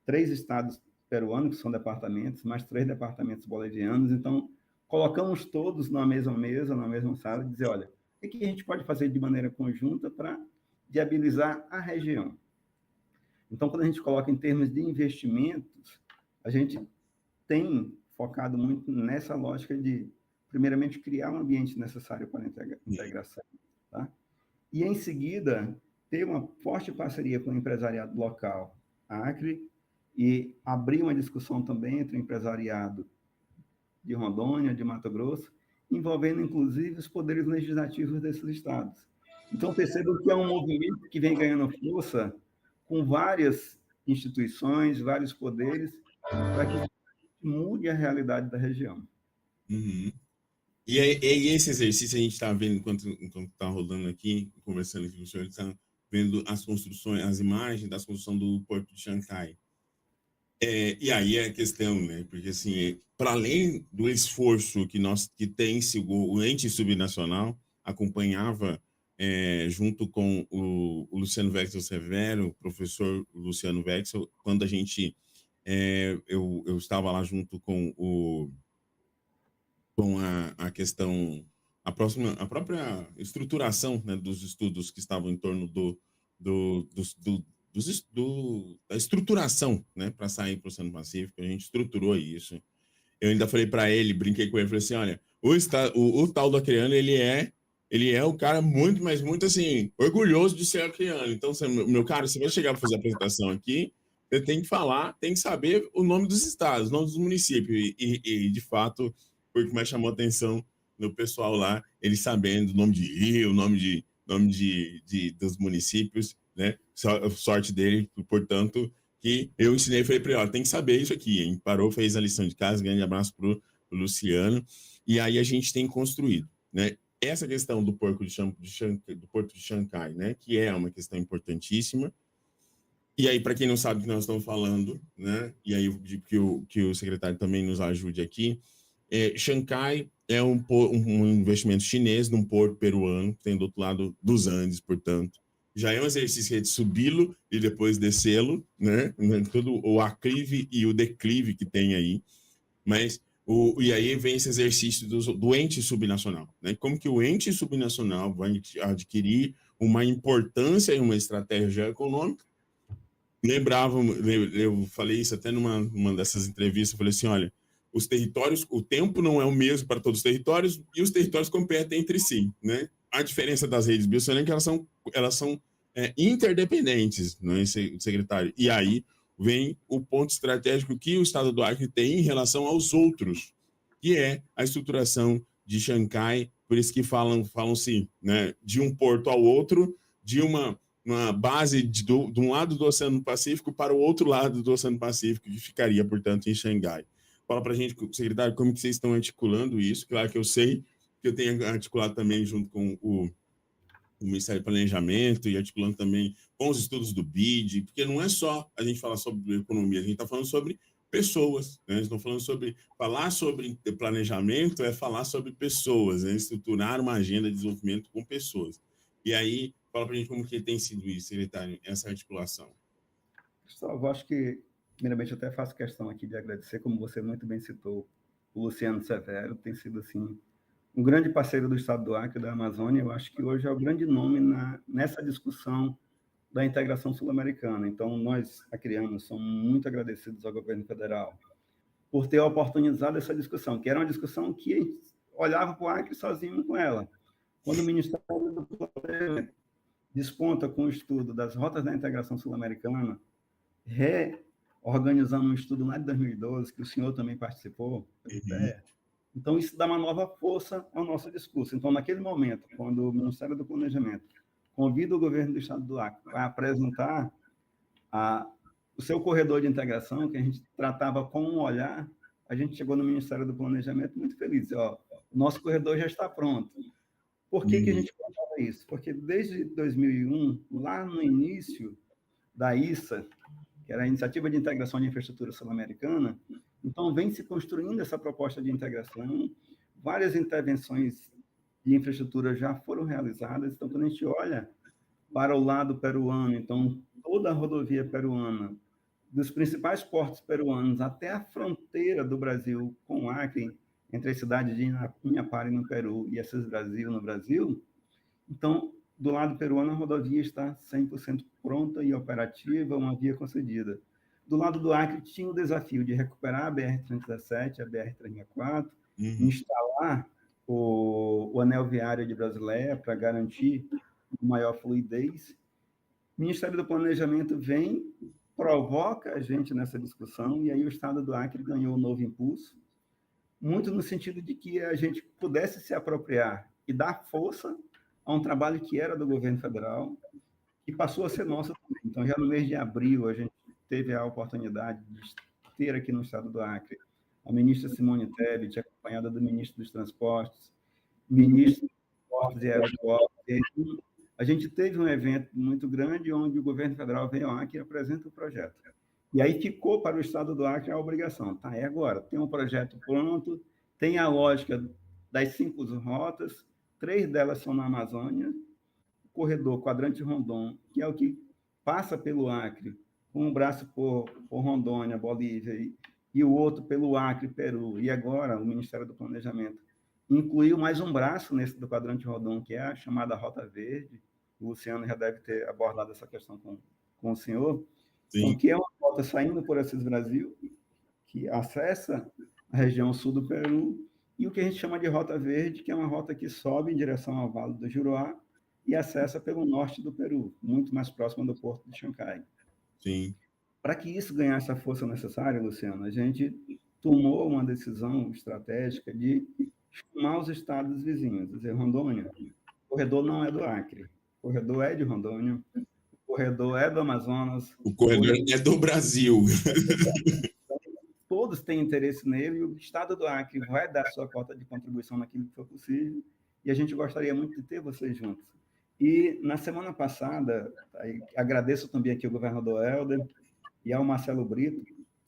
3 estados peruanos, que são departamentos, mais 3 departamentos bolivianos. Então, colocamos todos na mesma mesa, na mesma sala, e dizer, olha, o que a gente pode fazer de maneira conjunta para viabilizar a região? Então, quando a gente coloca em termos de investimentos, a gente tem focado muito nessa lógica de, primeiramente, criar um ambiente necessário para a integração, tá? E, em seguida, ter uma forte parceria com o empresariado local, Acre, e abrir uma discussão também entre o empresariado de Rondônia, de Mato Grosso, envolvendo, inclusive, os poderes legislativos desses estados. Então, percebam que é um movimento que vem ganhando força com várias instituições, vários poderes, para que mude a realidade da região. E esse exercício a gente está vendo enquanto está rolando aqui, conversando aqui com o senhor, está vendo as construções, as imagens da construção do Porto de Xangai. E aí é a questão, né? Porque, assim, para além do esforço que tem o ente subnacional acompanhava, junto com o Luciano Wexel Severo, o professor Luciano Wexel, quando a gente, eu estava lá junto com a questão, a própria estruturação, né, dos estudos que estavam em torno da estruturação, né, para sair para o Oceano Pacífico. A gente estruturou isso. Eu ainda falei para ele, brinquei com ele, falei assim, olha, o tal do acreano, ele é o cara muito, mas muito, assim, orgulhoso de ser acreano. Então, meu cara, você vai chegar para fazer a apresentação aqui, você tem que falar, tem que saber o nome dos estados, o nome dos municípios. E de fato, foi o que mais chamou a atenção do pessoal lá, ele sabendo o nome de rio, o nome dos municípios, né? Sorte dele, portanto, que eu ensinei, falei para ele, ó, tem que saber isso aqui, hein? Parou, fez a lição de casa, grande abraço pro Luciano, e aí a gente tem construído, né? Essa questão do Porto de Xangai, né? Que é uma questão importantíssima. E aí, para quem não sabe o que nós estamos falando, né? E aí eu pedi que o secretário também nos ajude aqui. Xangai é um investimento chinês num porto peruano, que tem do outro lado dos Andes, portanto. Já é um exercício de subi-lo e depois descê-lo, né? Todo o aclive e o declive que tem aí. Mas, e aí vem esse exercício do ente subnacional, né? Como que o ente subnacional vai adquirir uma importância e uma estratégia econômica. Eu falei isso até numa dessas entrevistas, eu falei assim, olha, os territórios, o tempo não é o mesmo para todos os territórios e os territórios competem entre si, né? A diferença das redes biocinéticas é que elas são interdependentes, não é, secretário? E aí vem o ponto estratégico que o Estado do Acre tem em relação aos outros, que é a estruturação de Xangai, por isso que falam-se, né, de um porto ao outro, de uma base de um lado do Oceano Pacífico para o outro lado do Oceano Pacífico, que ficaria, portanto, em Xangai. Fala para a gente, secretário, como que vocês estão articulando isso? Claro que eu sei que eu tenho articulado também junto com o Ministério do Planejamento e articulando também com os estudos do BID, porque não é só a gente falar sobre economia, a gente está falando sobre pessoas, né? Estão falando sobre falar sobre planejamento é falar sobre pessoas, né? Estruturar uma agenda de desenvolvimento com pessoas. E aí, fala para a gente como que tem sido isso, secretário, essa articulação. Gustavo, acho que, primeiramente, eu até faço questão aqui de agradecer, como você muito bem citou, o Luciano Severo, tem sido, assim, um grande parceiro do Estado do Acre e da Amazônia. Eu acho que hoje é o grande nome nessa discussão da integração sul-americana. Então, nós, acreanos, somos muito agradecidos ao governo federal por ter oportunizado essa discussão, que era uma discussão que olhava para o Acre sozinho com ela. Quando o Ministério do Planejamento desponta com o estudo das rotas da integração sul-americana, reorganizando um estudo lá de 2012, que o senhor também participou, então isso dá uma nova força ao nosso discurso. Então, naquele momento, quando o Ministério do Planejamento convida o governo do Estado do Acre a apresentar o seu corredor de integração, que a gente tratava com um olhar, a gente chegou no Ministério do Planejamento muito feliz. Ó, o nosso corredor já está pronto. Por que a gente contava isso? Porque desde 2001, lá no início da ISA, que era a Iniciativa de Integração de Infraestrutura Sul-Americana, então vem se construindo essa proposta de integração, várias intervenções de infraestrutura já foram realizadas. Então, quando a gente olha para o lado peruano, então toda a rodovia peruana, dos principais portos peruanos até a fronteira do Brasil com o Acre, entre as cidades de Inhapare, no Peru, e Assis Brasil, no Brasil, então, do lado peruano, a rodovia está 100% pronta e operativa, uma via concedida. Do lado do Acre, tinha o desafio de recuperar a BR-317, a BR-364, instalar o anel viário de Brasileia para garantir maior fluidez. O Ministério do Planejamento vem, provoca a gente nessa discussão, e aí o Estado do Acre ganhou um novo impulso, muito no sentido de que a gente pudesse se apropriar e dar força a um trabalho que era do governo federal e passou a ser nosso também. Então, já no mês de abril, a gente teve a oportunidade de ter aqui no Estado do Acre a ministra Simone Tebet, acompanhada do ministro dos Transportes, ministro dos Portos e Aeroportos. A gente teve um evento muito grande onde o governo federal veio ao Acre e apresenta o projeto. E aí ficou para o Estado do Acre a obrigação. Tá, é agora. Tem um projeto pronto, tem a lógica das 5 rotas, 3 delas são na Amazônia, o corredor Quadrante Rondon, que é o que passa pelo Acre, com um braço por Rondônia, Bolívia, e o outro pelo Acre, Peru. E agora o Ministério do Planejamento incluiu mais um braço nesse do Quadrante Rondon, que é a chamada Rota Verde. O Luciano já deve ter abordado essa questão com o senhor. Então, que é uma rota saindo por Assis Brasil, que acessa a região sul do Peru, e o que a gente chama de Rota Verde, que é uma rota que sobe em direção ao Vale do Juruá e acessa pelo norte do Peru, muito mais próximo do porto de Xangai. Sim. Para que isso ganhasse a força necessária, Luciano, a gente tomou uma decisão estratégica de chamar os estados vizinhos, dizer, Rondônia, o corredor não é do Acre, o corredor é de Rondônia, o corredor é do Amazonas. O corredor é do Brasil. Todos têm interesse nele, e o Estado do Acre vai dar sua cota de contribuição naquilo que for possível, e a gente gostaria muito de ter vocês juntos. E, na semana passada, agradeço também aqui ao governador Helder e ao Marcelo Brito,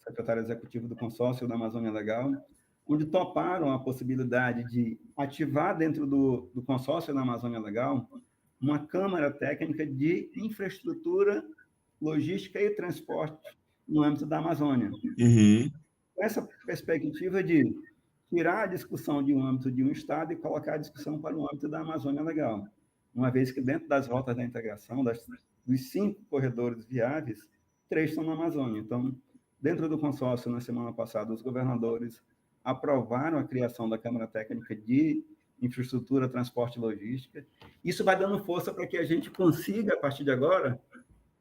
secretário executivo do consórcio da Amazônia Legal, onde toparam a possibilidade de ativar dentro do consórcio da Amazônia Legal uma Câmara Técnica de Infraestrutura, Logística e Transporte no âmbito da Amazônia. Essa perspectiva de tirar a discussão de um âmbito de um Estado e colocar a discussão para o âmbito da Amazônia Legal, uma vez que dentro das rotas da integração, dos 5 corredores viáveis, 3 estão na Amazônia. Então, dentro do consórcio, na semana passada, os governadores aprovaram a criação da Câmara Técnica de Infraestrutura, Transporte e Logística. Isso vai dando força para que a gente consiga, a partir de agora,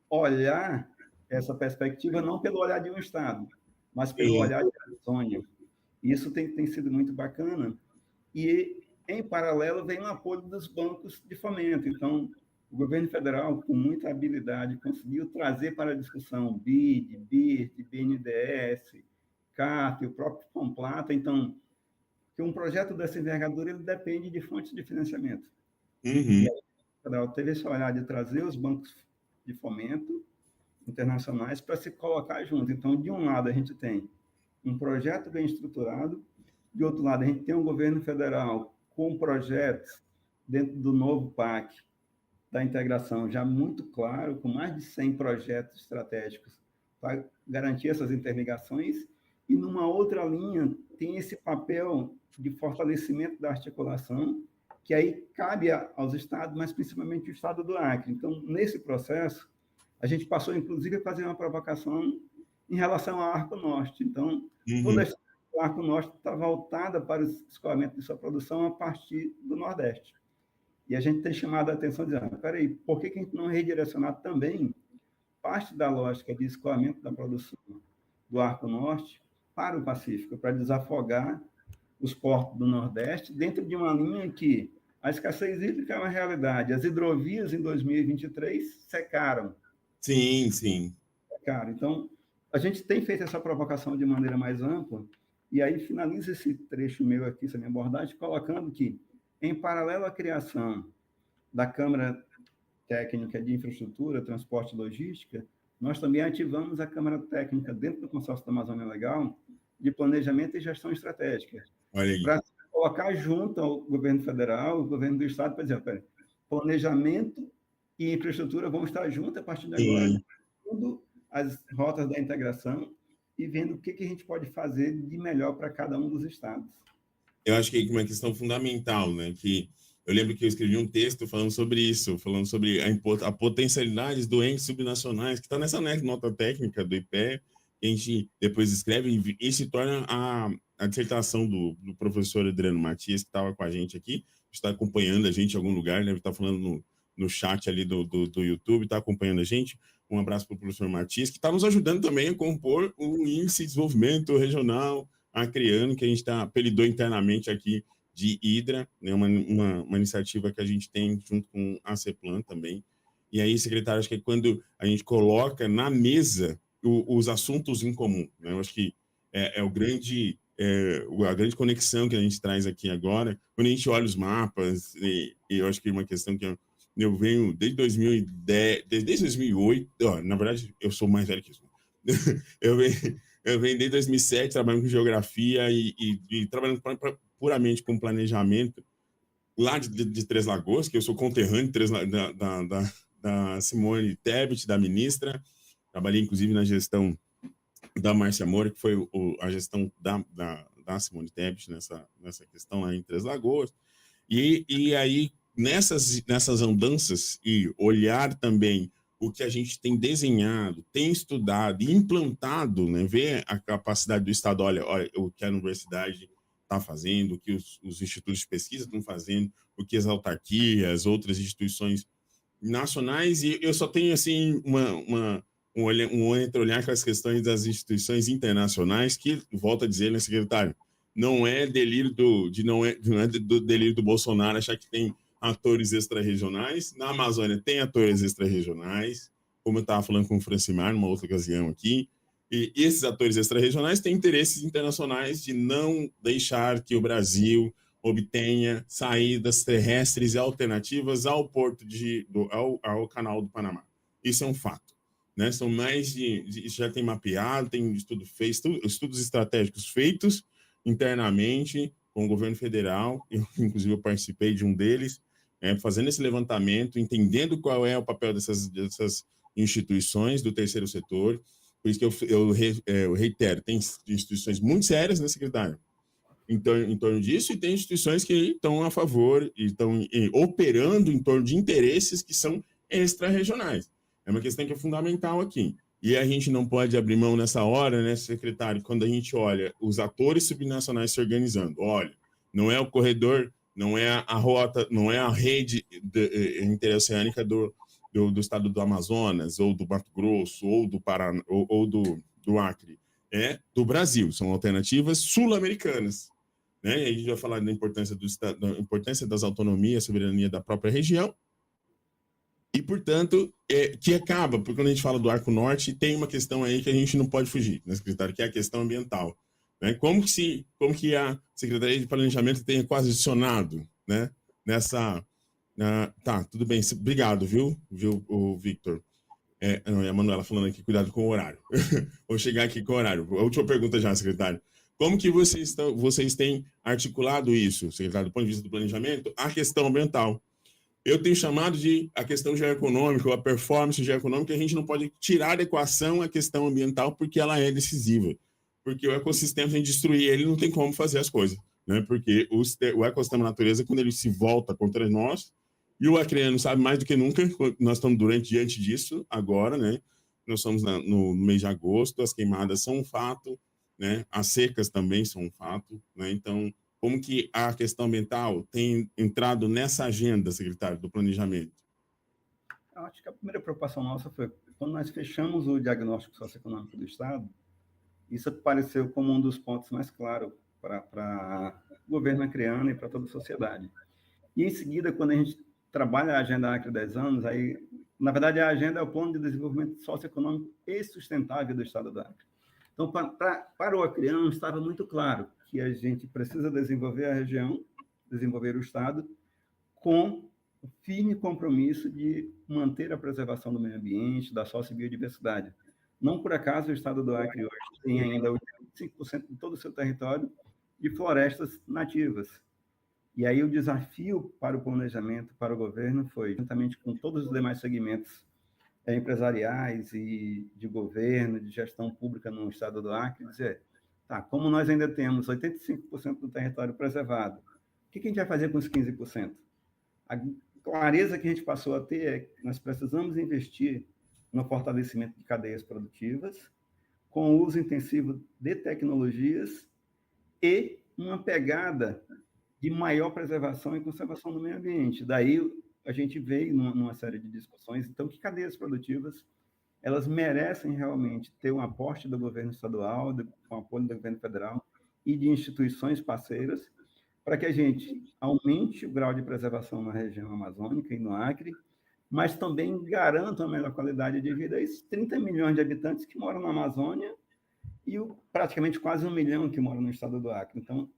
olhar essa perspectiva não pelo olhar de um Estado, mas pelo olhar de Amazônia. Isso tem sido muito bacana. E, em paralelo, vem o apoio dos bancos de fomento. Então, o governo federal, com muita habilidade, conseguiu trazer para a discussão BID, BIRT, BNDES, CART, o próprio Complata. Então, que um projeto dessa envergadura ele depende de fontes de financiamento. E o federal teve esse olhar de trazer os bancos de fomento internacionais para se colocar junto. Então, de um lado, a gente tem um projeto bem estruturado, de outro lado, a gente tem um governo federal com projetos dentro do novo PAC da integração já muito claro, com mais de 100 projetos estratégicos para garantir essas interligações, e numa outra linha tem esse papel de fortalecimento da articulação, que aí cabe aos estados, mas principalmente o estado do Acre. Então, nesse processo, a gente passou, inclusive, a fazer uma provocação em relação ao Arco Norte. Então, toda a história do Arco Norte está voltada para o escoamento de sua produção a partir do Nordeste. E a gente tem chamado a atenção dizendo, espera aí, por que a gente não redirecionar também parte da lógica de escoamento da produção do Arco Norte para o Pacífico, para desafogar os portos do Nordeste dentro de uma linha que a escassez hídrica é uma realidade. As hidrovias em 2023 secaram. Sim, sim. Secaram. Então, a gente tem feito essa provocação de maneira mais ampla, e aí finaliza esse trecho meu aqui, essa minha abordagem, colocando que, em paralelo à criação da Câmara Técnica de Infraestrutura, Transporte e Logística, nós também ativamos a Câmara Técnica dentro do Consórcio da Amazônia Legal de Planejamento e Gestão Estratégica, para se colocar junto ao governo federal, ao governo do estado, para dizer, pera, planejamento e infraestrutura vão estar juntos a partir de agora, tudo as rotas da integração e vendo o que a gente pode fazer de melhor para cada um dos estados. Eu acho que é uma questão fundamental, né? Que eu lembro que eu escrevi um texto falando sobre isso, falando sobre a potencialidade dos entes subnacionais, que está nessa nota técnica do IPE, que a gente depois escreve e se torna a dissertação do professor Adriano Matias, que estava com a gente aqui, está acompanhando a gente em algum lugar, deve estar falando no chat ali do YouTube, está acompanhando a gente. Um abraço para o professor Matias, que está nos ajudando também a compor o Índice de Desenvolvimento Regional Acreano, que a gente apelidou internamente aqui de HIDRA, né, uma iniciativa que a gente tem junto com a CEPLAN também. E aí, secretário, acho que é quando a gente coloca na mesa os assuntos em comum, né? Eu acho que a grande conexão que a gente traz aqui agora, quando a gente olha os mapas, e eu acho que é uma questão que eu venho desde 2010, desde 2008, na verdade, eu sou mais velho que isso. Eu venho desde 2007 trabalhando com geografia e trabalhando puramente com planejamento lá de Três Lagoas, que eu sou conterrâneo da Simone Tebet, da ministra. Trabalhei, inclusive, na gestão da Márcia Moura, que foi a gestão da Simone Tebet nessa questão lá em Três Lagoas. E aí, nessas andanças e olhar também o que a gente tem desenhado, tem estudado e implantado, né, ver a capacidade do Estado, olha o que a universidade está fazendo, o que os institutos de pesquisa estão fazendo, o que as autarquias, outras instituições nacionais, e eu só tenho assim um entreolhar com as questões das instituições internacionais, que, volto a dizer, né, secretário, não é delírio do delírio do Bolsonaro achar que tem atores extra-regionais. Na Amazônia tem atores extra-regionais, como eu estava falando com o Francimar numa outra ocasião aqui, e esses atores extra-regionais têm interesses internacionais de não deixar que o Brasil obtenha saídas terrestres e alternativas ao ao canal do Panamá. Isso é um fato, né? São já tem mapeado, tem estudos estratégicos feitos internamente com o governo federal, inclusive eu participei de um deles, fazendo esse levantamento, entendendo qual é o papel dessas instituições do terceiro setor. Por isso que eu reitero, tem instituições muito sérias, né, secretário? Então, em torno disso, e tem instituições que estão a favor e estão operando em torno de interesses que são extra-regionais. É uma questão que é fundamental aqui. E a gente não pode abrir mão nessa hora, né, secretário, quando a gente olha os atores subnacionais se organizando. Olha, não é o corredor, não é a rota, não é a rede interoceânica do estado do Amazonas, ou do Mato Grosso, ou do Paraná, ou do Acre. É do Brasil, são alternativas sul-americanas. Né? E a gente vai falar da importância da importância das autonomias, soberania da própria região. E, portanto, que acaba, porque quando a gente fala do Arco Norte, tem uma questão aí que a gente não pode fugir, né, secretário, que é a questão ambiental. Né? Como que a Secretaria de Planejamento tem quase adicionado, né, nessa... tá, tudo bem, obrigado, viu o Victor? A Manuela falando aqui, cuidado com o horário. Vou chegar aqui com o horário. A última pergunta já, secretário. Como que vocês têm articulado isso, secretário, do ponto de vista do planejamento, a questão ambiental? Eu tenho chamado de a questão geoeconômica, ou a performance geoeconômica, a gente não pode tirar da equação a questão ambiental porque ela é decisiva. Porque o ecossistema, se a gente destruir ele, não tem como fazer as coisas. Né? Porque o ecossistema natureza, quando ele se volta contra nós, e o acreano sabe mais do que nunca, nós estamos diante disso agora, né? Nós estamos no mês de agosto, as queimadas são um fato, né? As secas também são um fato, né? Então, como que a questão ambiental tem entrado nessa agenda, secretário, do planejamento? Eu acho que a primeira preocupação nossa foi quando nós fechamos o diagnóstico socioeconômico do Estado, isso apareceu como um dos pontos mais claros para o governo acreano e para toda a sociedade. E, em seguida, quando a gente trabalha a Agenda Acre 10 anos, aí, na verdade, a agenda é o Plano de Desenvolvimento Socioeconômico e Sustentável do Estado do Acre. Então, para o acreano, estava muito claro que a gente precisa desenvolver a região, desenvolver o Estado, com o firme compromisso de manter a preservação do meio ambiente, da sociobiodiversidade. Não por acaso o Estado do Acre hoje tem ainda 85% de todo o seu território de florestas nativas. E aí o desafio para o planejamento, para o governo, foi, juntamente com todos os demais segmentos empresariais e de governo, de gestão pública no Estado do Acre, dizer, tá, como nós ainda temos 85% do território preservado, o que a gente vai fazer com os 15%? A clareza que a gente passou a ter é que nós precisamos investir no fortalecimento de cadeias produtivas, com o uso intensivo de tecnologias e uma pegada de maior preservação e conservação do meio ambiente. Daí a gente veio numa série de discussões, então, que cadeias produtivas elas merecem realmente ter um aporte do governo estadual, com apoio do governo federal e de instituições parceiras, para que a gente aumente o grau de preservação na região amazônica e no Acre, mas também garanta uma melhor qualidade de vida a esses 30 milhões de habitantes que moram na Amazônia e praticamente quase 1 milhão que moram no estado do Acre. Então,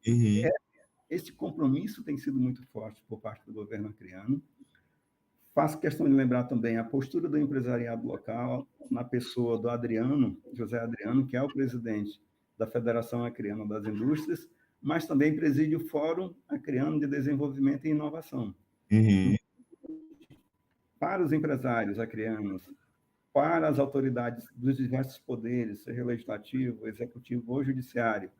esse compromisso tem sido muito forte por parte do governo acreano. Faço questão de lembrar também a postura do empresariado local, na pessoa do Adriano, José Adriano, que é o presidente da Federação Acreana das Indústrias, mas também preside o Fórum Acreano de Desenvolvimento e Inovação. Para os empresários acreanos, para as autoridades dos diversos poderes, seja legislativo, executivo ou judiciário,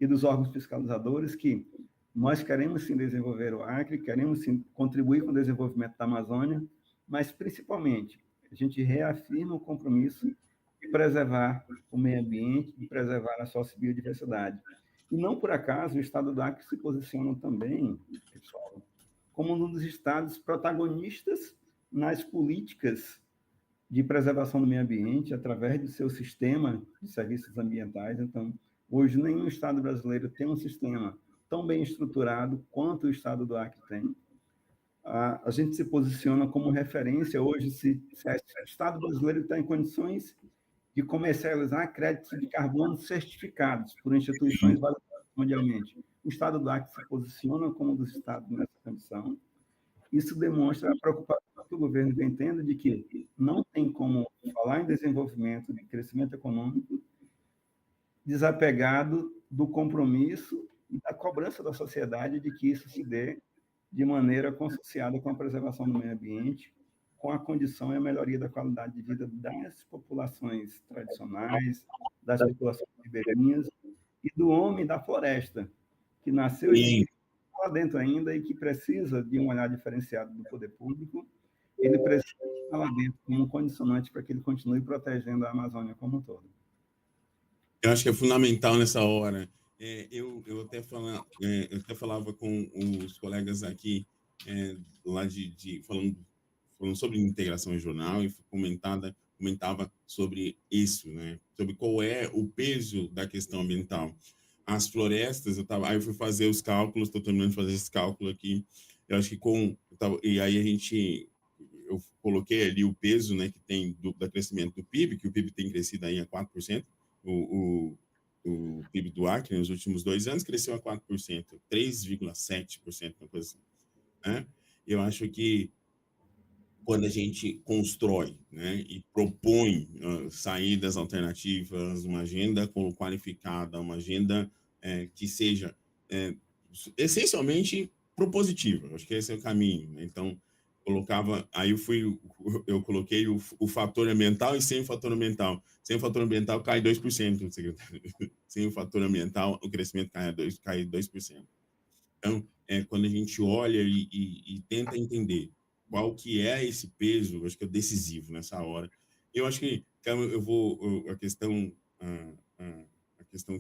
e dos órgãos fiscalizadores, que nós queremos sim desenvolver o Acre, queremos sim contribuir com o desenvolvimento da Amazônia, mas principalmente a gente reafirma o compromisso de preservar o meio ambiente, de preservar a sociobiodiversidade. E não por acaso o estado do Acre se posiciona também, pessoal, como um dos estados protagonistas nas políticas de preservação do meio ambiente através do seu sistema de serviços ambientais. Então, hoje nenhum estado brasileiro tem um sistema tão bem estruturado quanto o estado do Acre tem. A gente se posiciona como referência hoje se o estado brasileiro está em condições de comercializar créditos de carbono certificados por instituições validadas mundialmente. O estado do Acre se posiciona como um dos estados nessa condição. Isso demonstra a preocupação que o governo vem tendo de que não tem como falar em desenvolvimento, de crescimento econômico, desapegado do compromisso e da cobrança da sociedade de que isso se dê de maneira consociada com a preservação do meio ambiente, com a condição e a melhoria da qualidade de vida das populações tradicionais, das populações ribeirinhas e do homem da floresta, que nasceu e lá dentro ainda e que precisa de um olhar diferenciado do poder público ele precisa estar lá dentro como um condicionante para que ele continue protegendo a Amazônia como um todo. Eu acho que é fundamental nessa hora. Eu até falava com os colegas aqui lá falando sobre integração regional e comentava sobre isso, né? Sobre qual é o peso da questão ambiental. As florestas, aí eu fui fazer os cálculos, estou terminando de fazer esse cálculo aqui. Eu acho que e aí eu coloquei ali o peso, né, que tem do crescimento do PIB, que o PIB tem crescido aí a 4%. O PIB do Acre nos últimos 2 anos cresceu a 4%, 3,7%, uma coisa assim, né? Eu acho que quando a gente constrói, né, e propõe saídas alternativas, uma agenda qualificada, uma agenda que seja essencialmente propositiva, acho que esse é o caminho, né? Então, aí eu coloquei o fator ambiental e sem o fator ambiental. Sem o fator ambiental cai 2%, secretário. Sem o fator ambiental, o crescimento cai 2%. Então, quando a gente olha e tenta entender qual que é esse peso, acho que é decisivo nessa hora. Eu acho que a questão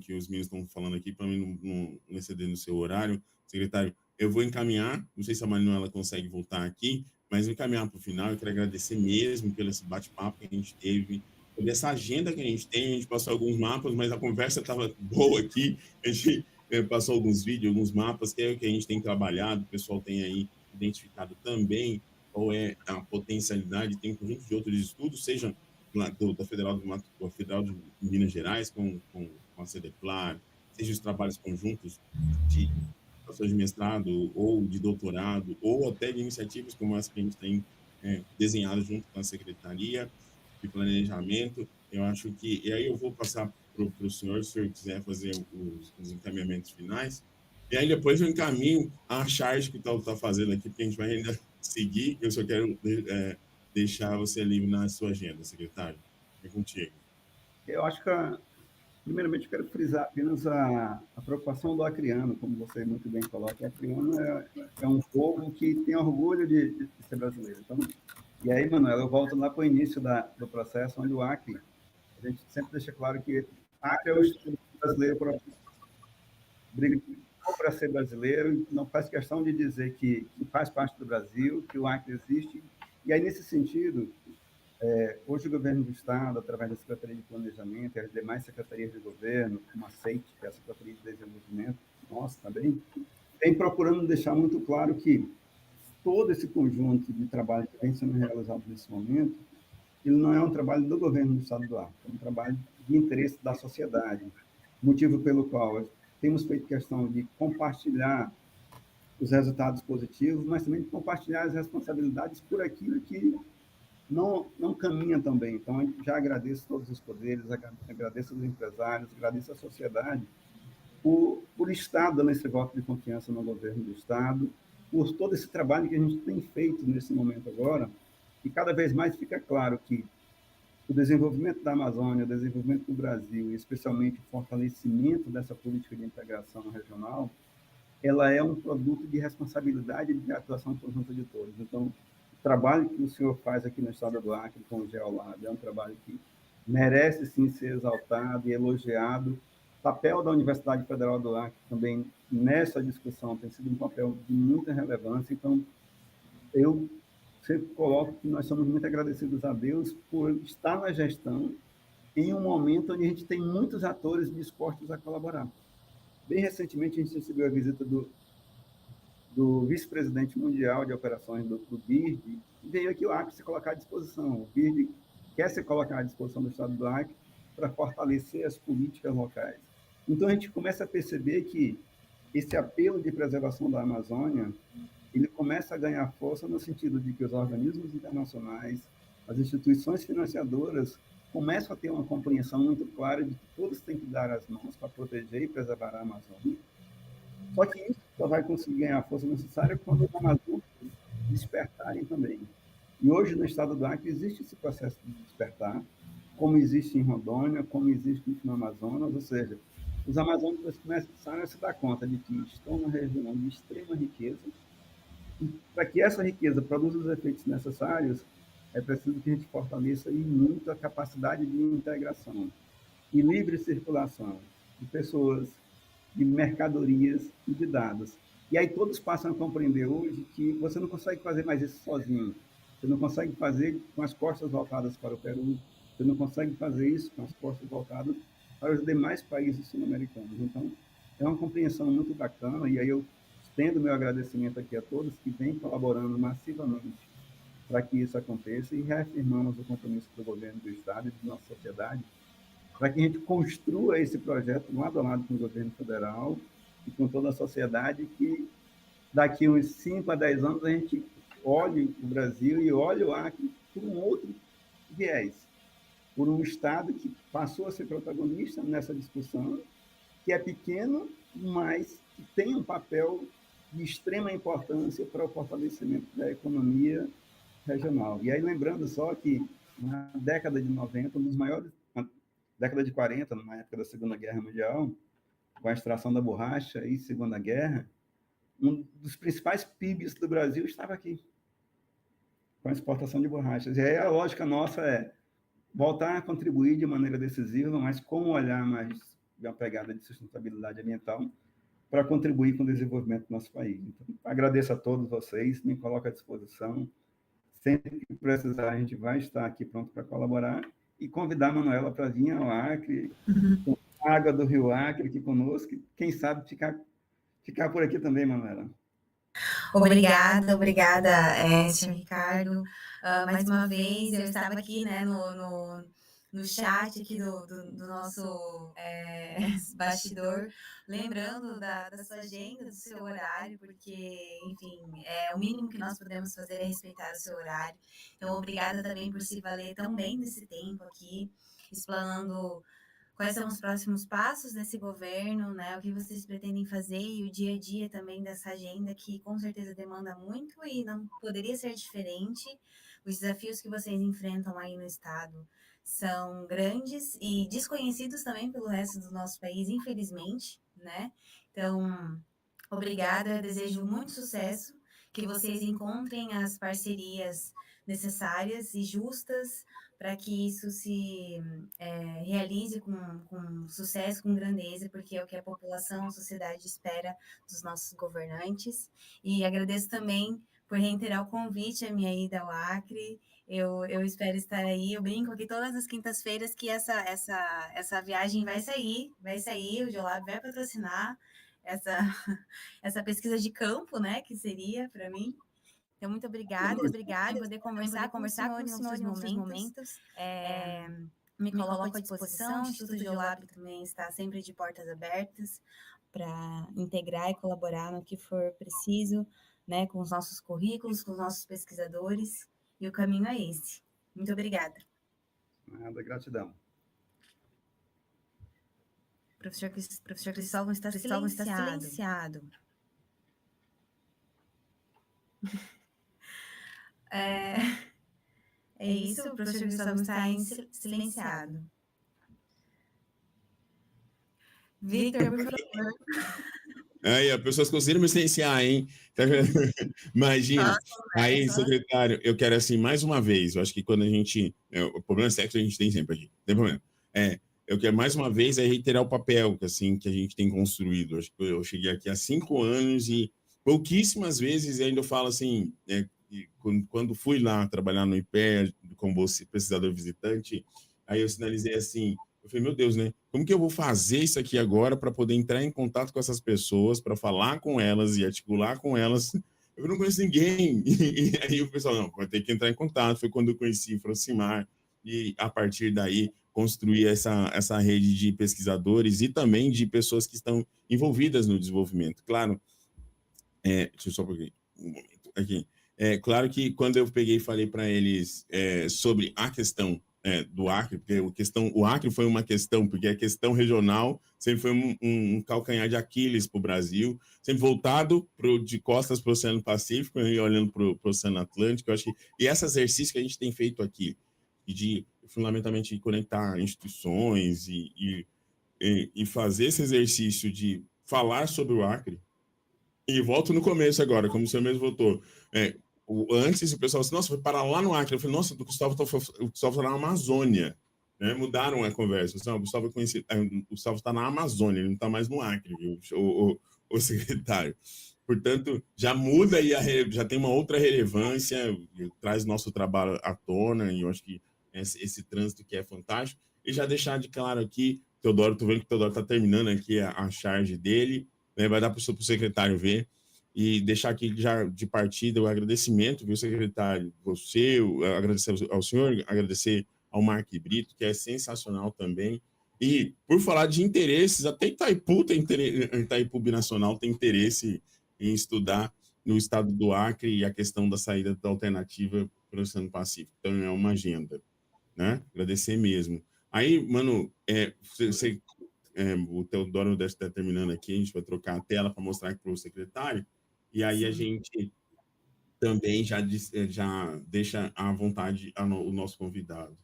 que os meninos estão falando aqui, para mim não exceder no seu horário, secretário, eu vou encaminhar, não sei se a Manuela consegue voltar aqui, mas vou encaminhar para o final. Eu quero agradecer mesmo pelo esse bate-papo que a gente teve, por essa agenda que a gente passou alguns mapas, mas a conversa estava boa aqui, a gente passou alguns vídeos, alguns mapas, que é o que a gente tem trabalhado, o pessoal tem aí identificado também qual é a potencialidade, tem um conjunto de outros estudos, seja da Federal de Minas Gerais, com a CEDEPLAR, seja os trabalhos conjuntos de de mestrado ou de doutorado, ou até de iniciativas como essa que a gente tem desenhado junto com a Secretaria de Planejamento. Eu acho que... E aí eu vou passar para o senhor, se o senhor quiser fazer os encaminhamentos finais. E aí depois eu encaminho a charge que está fazendo aqui, porque a gente vai ainda seguir. Eu só quero deixar você livre na sua agenda, secretário. É contigo. Eu acho que, primeiramente, eu quero frisar apenas a preocupação do acriano, como você muito bem coloca. O acriano é um povo que tem orgulho de ser brasileiro. Então, e aí, Manuel, eu volto lá para o início do processo, onde o Acre, a gente sempre deixa claro que Acre é o Instituto Brasileiro para ser brasileiro, não faz questão de dizer que faz parte do Brasil, que o Acre existe. E aí, nesse sentido, hoje o governo do Estado, através da Secretaria de Planejamento e as demais secretarias de governo, como a SEIT, que é a Secretaria de Desenvolvimento, nossa, também, vem procurando deixar muito claro que todo esse conjunto de trabalho que vem sendo realizado nesse momento, ele não é um trabalho do governo do Estado do Acre, é um trabalho de interesse da sociedade, motivo pelo qual temos feito questão de compartilhar os resultados positivos, mas também de compartilhar as responsabilidades por aquilo que não caminha tão bem. Então, eu já agradeço todos os poderes, agradeço os empresários, agradeço a sociedade por estar dando esse voto de confiança no governo do Estado, por todo esse trabalho que a gente tem feito nesse momento agora, e cada vez mais fica claro que o desenvolvimento da Amazônia, o desenvolvimento do Brasil, e especialmente o fortalecimento dessa política de integração regional, ela é um produto de responsabilidade e de atuação conjunta de todos. Então, o trabalho que o senhor faz aqui no estado do Acre com o Geolab é um trabalho que merece, sim, ser exaltado e elogiado. O papel da Universidade Federal do Acre também nessa discussão tem sido um papel de muita relevância. Então, eu sempre coloco que nós somos muito agradecidos a Deus por estar na gestão em um momento onde a gente tem muitos atores dispostos a colaborar. Bem recentemente, a gente recebeu a visita do vice-presidente mundial de operações do BIRD, e veio aqui o Acre se colocar à disposição. O BIRD quer se colocar à disposição do Estado do Acre para fortalecer as políticas locais. Então, a gente começa a perceber que esse apelo de preservação da Amazônia, ele começa a ganhar força no sentido de que os organismos internacionais, as instituições financiadoras, começam a ter uma compreensão muito clara de que todos têm que dar as mãos para proteger e preservar a Amazônia. Só que isso só vai conseguir ganhar a força necessária quando os amazônicos despertarem também. E hoje, no estado do Acre, existe esse processo de despertar, como existe em Rondônia, como existe no Amazonas, ou seja, os amazônicos começam a se dar conta de que estão numa região de extrema riqueza, Para que essa riqueza produza os efeitos necessários, é preciso que a gente fortaleça muito a capacidade de integração e livre circulação de pessoas, de mercadorias e de dados. E aí todos passam a compreender hoje que você não consegue fazer mais isso sozinho. Você não consegue fazer com as costas voltadas para o Peru, você não consegue fazer isso com as costas voltadas para os demais países sul-americanos. Então, é uma compreensão muito bacana, e aí eu estendo meu agradecimento aqui a todos que vêm colaborando massivamente para que isso aconteça, e reafirmamos o compromisso do governo do Estado e da nossa sociedade para que a gente construa esse projeto lado a lado com o governo federal e com toda a sociedade, que daqui uns 5 a 10 anos a gente olhe o Brasil e olhe o Acre por um outro viés, por um Estado que passou a ser protagonista nessa discussão, que é pequeno, mas que tem um papel de extrema importância para o fortalecimento da economia regional. E aí, lembrando só que na década de 90, um dos maiores, na década de 40, na época da Segunda Guerra Mundial, com a extração da borracha e Segunda Guerra, um dos principais PIBs do Brasil estava aqui, com a exportação de borrachas. E aí a lógica nossa é voltar a contribuir de maneira decisiva, mas com um olhar mais de uma pegada de sustentabilidade ambiental, para contribuir com o desenvolvimento do nosso país. Então, agradeço a todos vocês, me coloco à disposição. Sempre que precisar, a gente vai estar aqui pronto para colaborar, e convidar a Manuela para vir ao Acre, com a água do Rio Acre aqui conosco, e quem sabe ficar por aqui também, Manuela. Obrigada, senhor Ricardo. Mais uma vez, eu estava aqui, né, no chat aqui do nosso bastidor, lembrando da sua agenda, do seu horário, porque, enfim, o mínimo que nós podemos fazer é respeitar o seu horário. Então, obrigada também por se valer também desse tempo aqui, explanando quais são os próximos passos desse governo, né? O que vocês pretendem fazer e o dia a dia também dessa agenda, que com certeza demanda muito e não poderia ser diferente. Os desafios que vocês enfrentam aí no estado são grandes e desconhecidos também pelo resto do nosso país, infelizmente, né? Então, obrigada, desejo muito sucesso, que vocês encontrem as parcerias necessárias e justas para que isso se realize com sucesso, com grandeza, porque é o que a população, a sociedade espera dos nossos governantes. E agradeço também por reiterar o convite à minha ida ao Acre. Eu espero estar aí. Eu brinco aqui todas as quintas-feiras que essa viagem vai sair, o Geolab vai patrocinar essa pesquisa de campo, né, que seria para mim. Então, muito obrigada por poder conversar com o senhor em outros momentos. Me coloco à disposição, o Instituto Geolab também está sempre de portas abertas para integrar e colaborar no que for preciso, né, com os nossos currículos, com os nossos pesquisadores, e o caminho é esse. Muito obrigada. Nada, gratidão. Professor Cristóvão está silenciado. É isso, o professor Cristóvão está silenciado. Victor, por favor. Aí, as pessoas conseguiram me silenciar, hein? Tá vendo? Imagina. Aí, secretário, eu quero assim, mais uma vez, eu acho que quando a gente... o problema é sexo a gente tem sempre aqui, não tem problema. Eu quero mais uma vez reiterar o papel assim, que a gente tem construído. Acho que eu cheguei aqui há 5 anos e pouquíssimas vezes ainda eu falo assim, quando fui lá trabalhar no IPE, como você, pesquisador visitante, aí eu sinalizei assim, eu falei, meu Deus, né? Como que eu vou fazer isso aqui agora para poder entrar em contato com essas pessoas, para falar com elas e articular com elas? Eu não conheço ninguém. E aí o pessoal, não, vai ter que entrar em contato. Foi quando eu conheci o Francimar e, a partir daí, construir essa rede de pesquisadores e também de pessoas que estão envolvidas no desenvolvimento. Claro, deixa eu só um momento aqui. Claro que quando eu peguei e falei para eles sobre a questão do Acre, porque o Acre foi uma questão, porque a questão regional sempre foi um calcanhar de Aquiles para o Brasil, sempre voltado de costas para o Oceano Pacífico e olhando para o Oceano Atlântico. Eu acho que, e esse exercício que a gente tem feito aqui, de fundamentalmente conectar instituições e fazer esse exercício de falar sobre o Acre, E volto no começo agora, como você mesmo voltou. Antes o pessoal disse, nossa, foi parar lá no Acre. Eu falei, nossa, o Gustavo está na Amazônia. Né? Mudaram a conversa. Assim, o Gustavo está na Amazônia, ele não está mais no Acre, viu? O secretário. Portanto, já muda e já tem uma outra relevância, traz nosso trabalho à tona, e eu acho que esse trânsito que é fantástico. E já deixar de claro aqui, Teodoro, tô vendo que o Teodoro está terminando aqui a charge dele, né? Vai dar para o secretário ver, e deixar aqui já de partida o agradecimento, viu, secretário? Agradecer ao senhor, agradecer ao Mark Brito, que é sensacional também. E, por falar de interesses, até Itaipu Binacional tem interesse em estudar no estado do Acre e a questão da saída da alternativa para o Oceano Pacífico. Então, é uma agenda, né? Agradecer mesmo. Aí, mano, o Teodoro deve estar terminando aqui, a gente vai trocar a tela para mostrar aqui para o secretário, e aí a gente também já deixa à vontade o nosso convidado.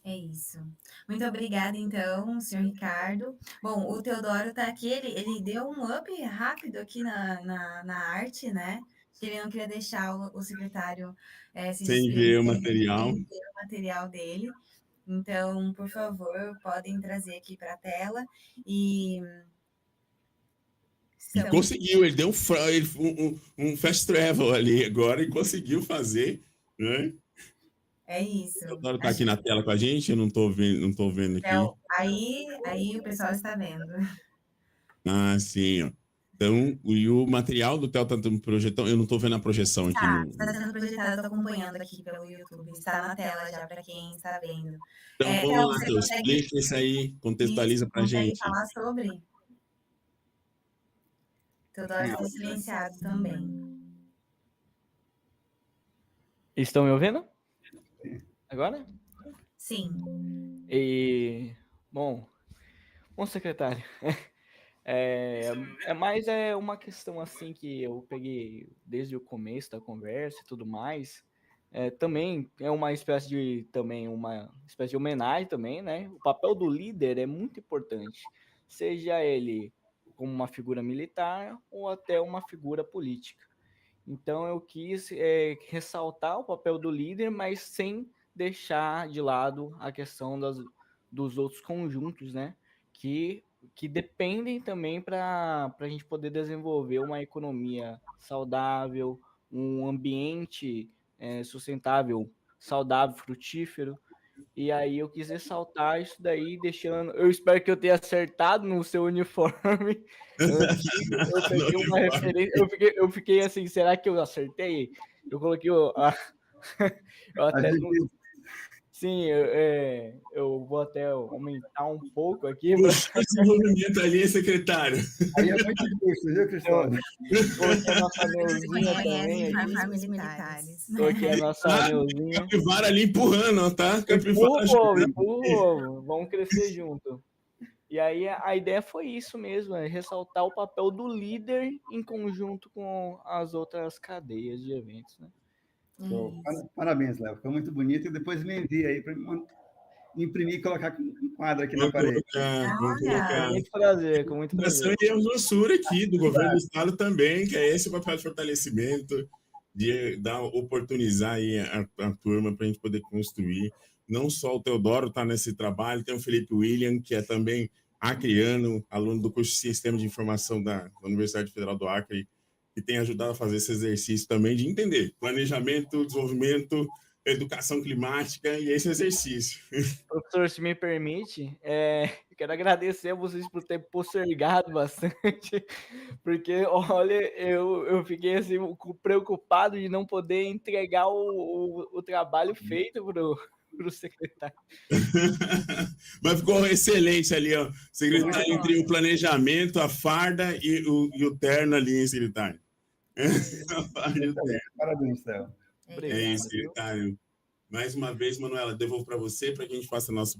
É isso. Muito obrigada, então, senhor Ricardo. Bom, o Teodoro está aqui, ele deu um up rápido aqui na arte, né? Que ele não queria deixar o secretário se Sem ver o material. sem ver o material dele. Então, por favor, podem trazer aqui para a tela. E conseguiu, ele deu um fast travel ali agora e conseguiu fazer, né? É isso. O Teodoro está aqui na tela com a gente, eu não estou vendo aqui. Então, aí o pessoal está vendo. Ah, sim, ó. Então, e o material do Theo está projetando, eu não estou vendo a projeção aqui. Está sendo projetado, estou acompanhando aqui pelo YouTube, está na tela já para quem está vendo. Então, vamos lá, Theo, explica isso aí, contextualiza para a gente. Falar sobre? Teodoro está silenciado também. Estão me ouvindo? Agora? Sim. Bom, secretário, mas é uma questão assim que eu peguei desde o começo da conversa e tudo mais. Também é uma espécie de homenagem também, né? O papel do líder é muito importante, seja ele como uma figura militar ou até uma figura política. Então eu quis ressaltar o papel do líder, mas sem deixar de lado a questão dos outros conjuntos, né? Que dependem também para a gente poder desenvolver uma economia saudável, um ambiente sustentável, saudável, frutífero. E aí eu quis ressaltar isso daí, deixando... Eu espero que eu tenha acertado no seu uniforme antigo. Eu peguei uma referência... Eu fiquei assim, será que eu acertei? Eu coloquei eu até... Sim, eu vou até aumentar um pouco aqui. Esse movimento ali, secretário. Aí é muito difícil, viu, Cristóvão? Coloquei a nossa anelzinha também aqui. Militares. Coloquei a nossa anelzinha. Capivara ali empurrando, tá? Empurra, vamos crescer junto. E aí a ideia foi isso mesmo, ressaltar o papel do líder em conjunto com as outras cadeias de eventos, né? Parabéns, Léo. Ficou muito bonito. E depois me envia aí para imprimir e colocar um quadro aqui na parede. Vamos colocar. Com muito prazer, com muito prazer. E a doçura aqui do governo do estado também, que é esse o papel de fortalecimento, de oportunizar aí a turma para a gente poder construir. Não só o Teodoro está nesse trabalho, tem o Felipe William, que é também acreano, aluno do curso de Sistema de Informação da Universidade Federal do Acre, que tem ajudado a fazer esse exercício também de entender planejamento, desenvolvimento, educação climática e esse exercício. Professor, se me permite, quero agradecer a vocês por ter postergado bastante, porque, olha, eu fiquei assim, preocupado de não poder entregar o trabalho feito para o secretário. Mas ficou excelente ali, ó. Secretário, entre o planejamento, a farda e o terno ali, hein, secretário? Parabéns, Theo. É isso, secretário. Mais uma vez, Manuela, devolvo para você, para que a gente faça nosso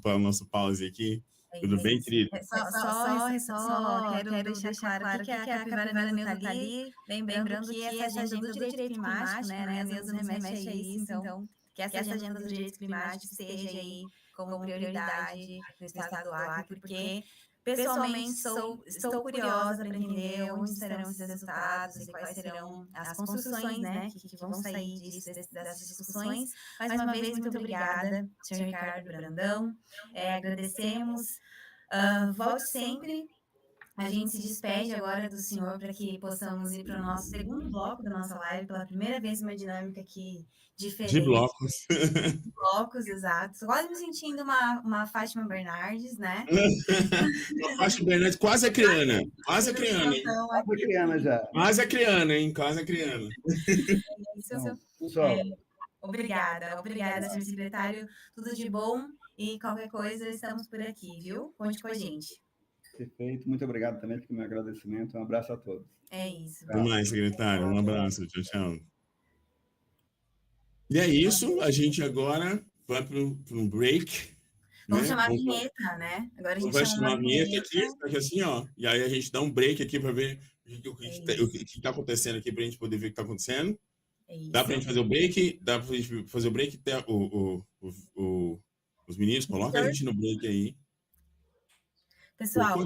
pause aqui. Tudo bem, querido? Só quero deixar claro que a Capivara Neuza está ali, lembrando que essa agenda do direito climático, né, a Neuza nos remete a isso, então, que essa agenda do direito climático esteja aí como prioridade no estado do Acre, porque Pessoalmente, estou curiosa para entender onde serão esses resultados e quais serão as construções, né, que vão sair dessas discussões. Mais uma vez, muito obrigada, senhor Ricardo Brandão. Agradecemos. Volte sempre. A gente se despede agora do senhor para que possamos ir para o nosso segundo bloco da nossa live, pela primeira vez uma dinâmica aqui diferente. De blocos. De blocos, exato. Quase me sentindo uma Fátima Bernardes, né? A Fátima Bernardes quase é criana. Quase é criana, hein? Quase é criana já. Quase é criana, hein? Quase é criana. Isso, pessoal. Obrigada, senhor secretário. Tudo de bom e qualquer coisa, estamos por aqui, viu? Conte com a gente. Perfeito, muito obrigado também pelo meu agradecimento. Um abraço a todos. É isso. Até mais, secretário. Um abraço. Tchau, tchau. E é isso. A gente agora vai para um break. Vamos chamar a vinheta, né? Agora a gente vai chamar a vinheta aqui, assim, ó. E aí a gente dá um break aqui para ver o que está acontecendo aqui, para a gente poder ver o que está acontecendo. Dá para a gente fazer o break? Dá para a gente fazer o break? Os meninos, coloca a gente no break aí. Pessoal,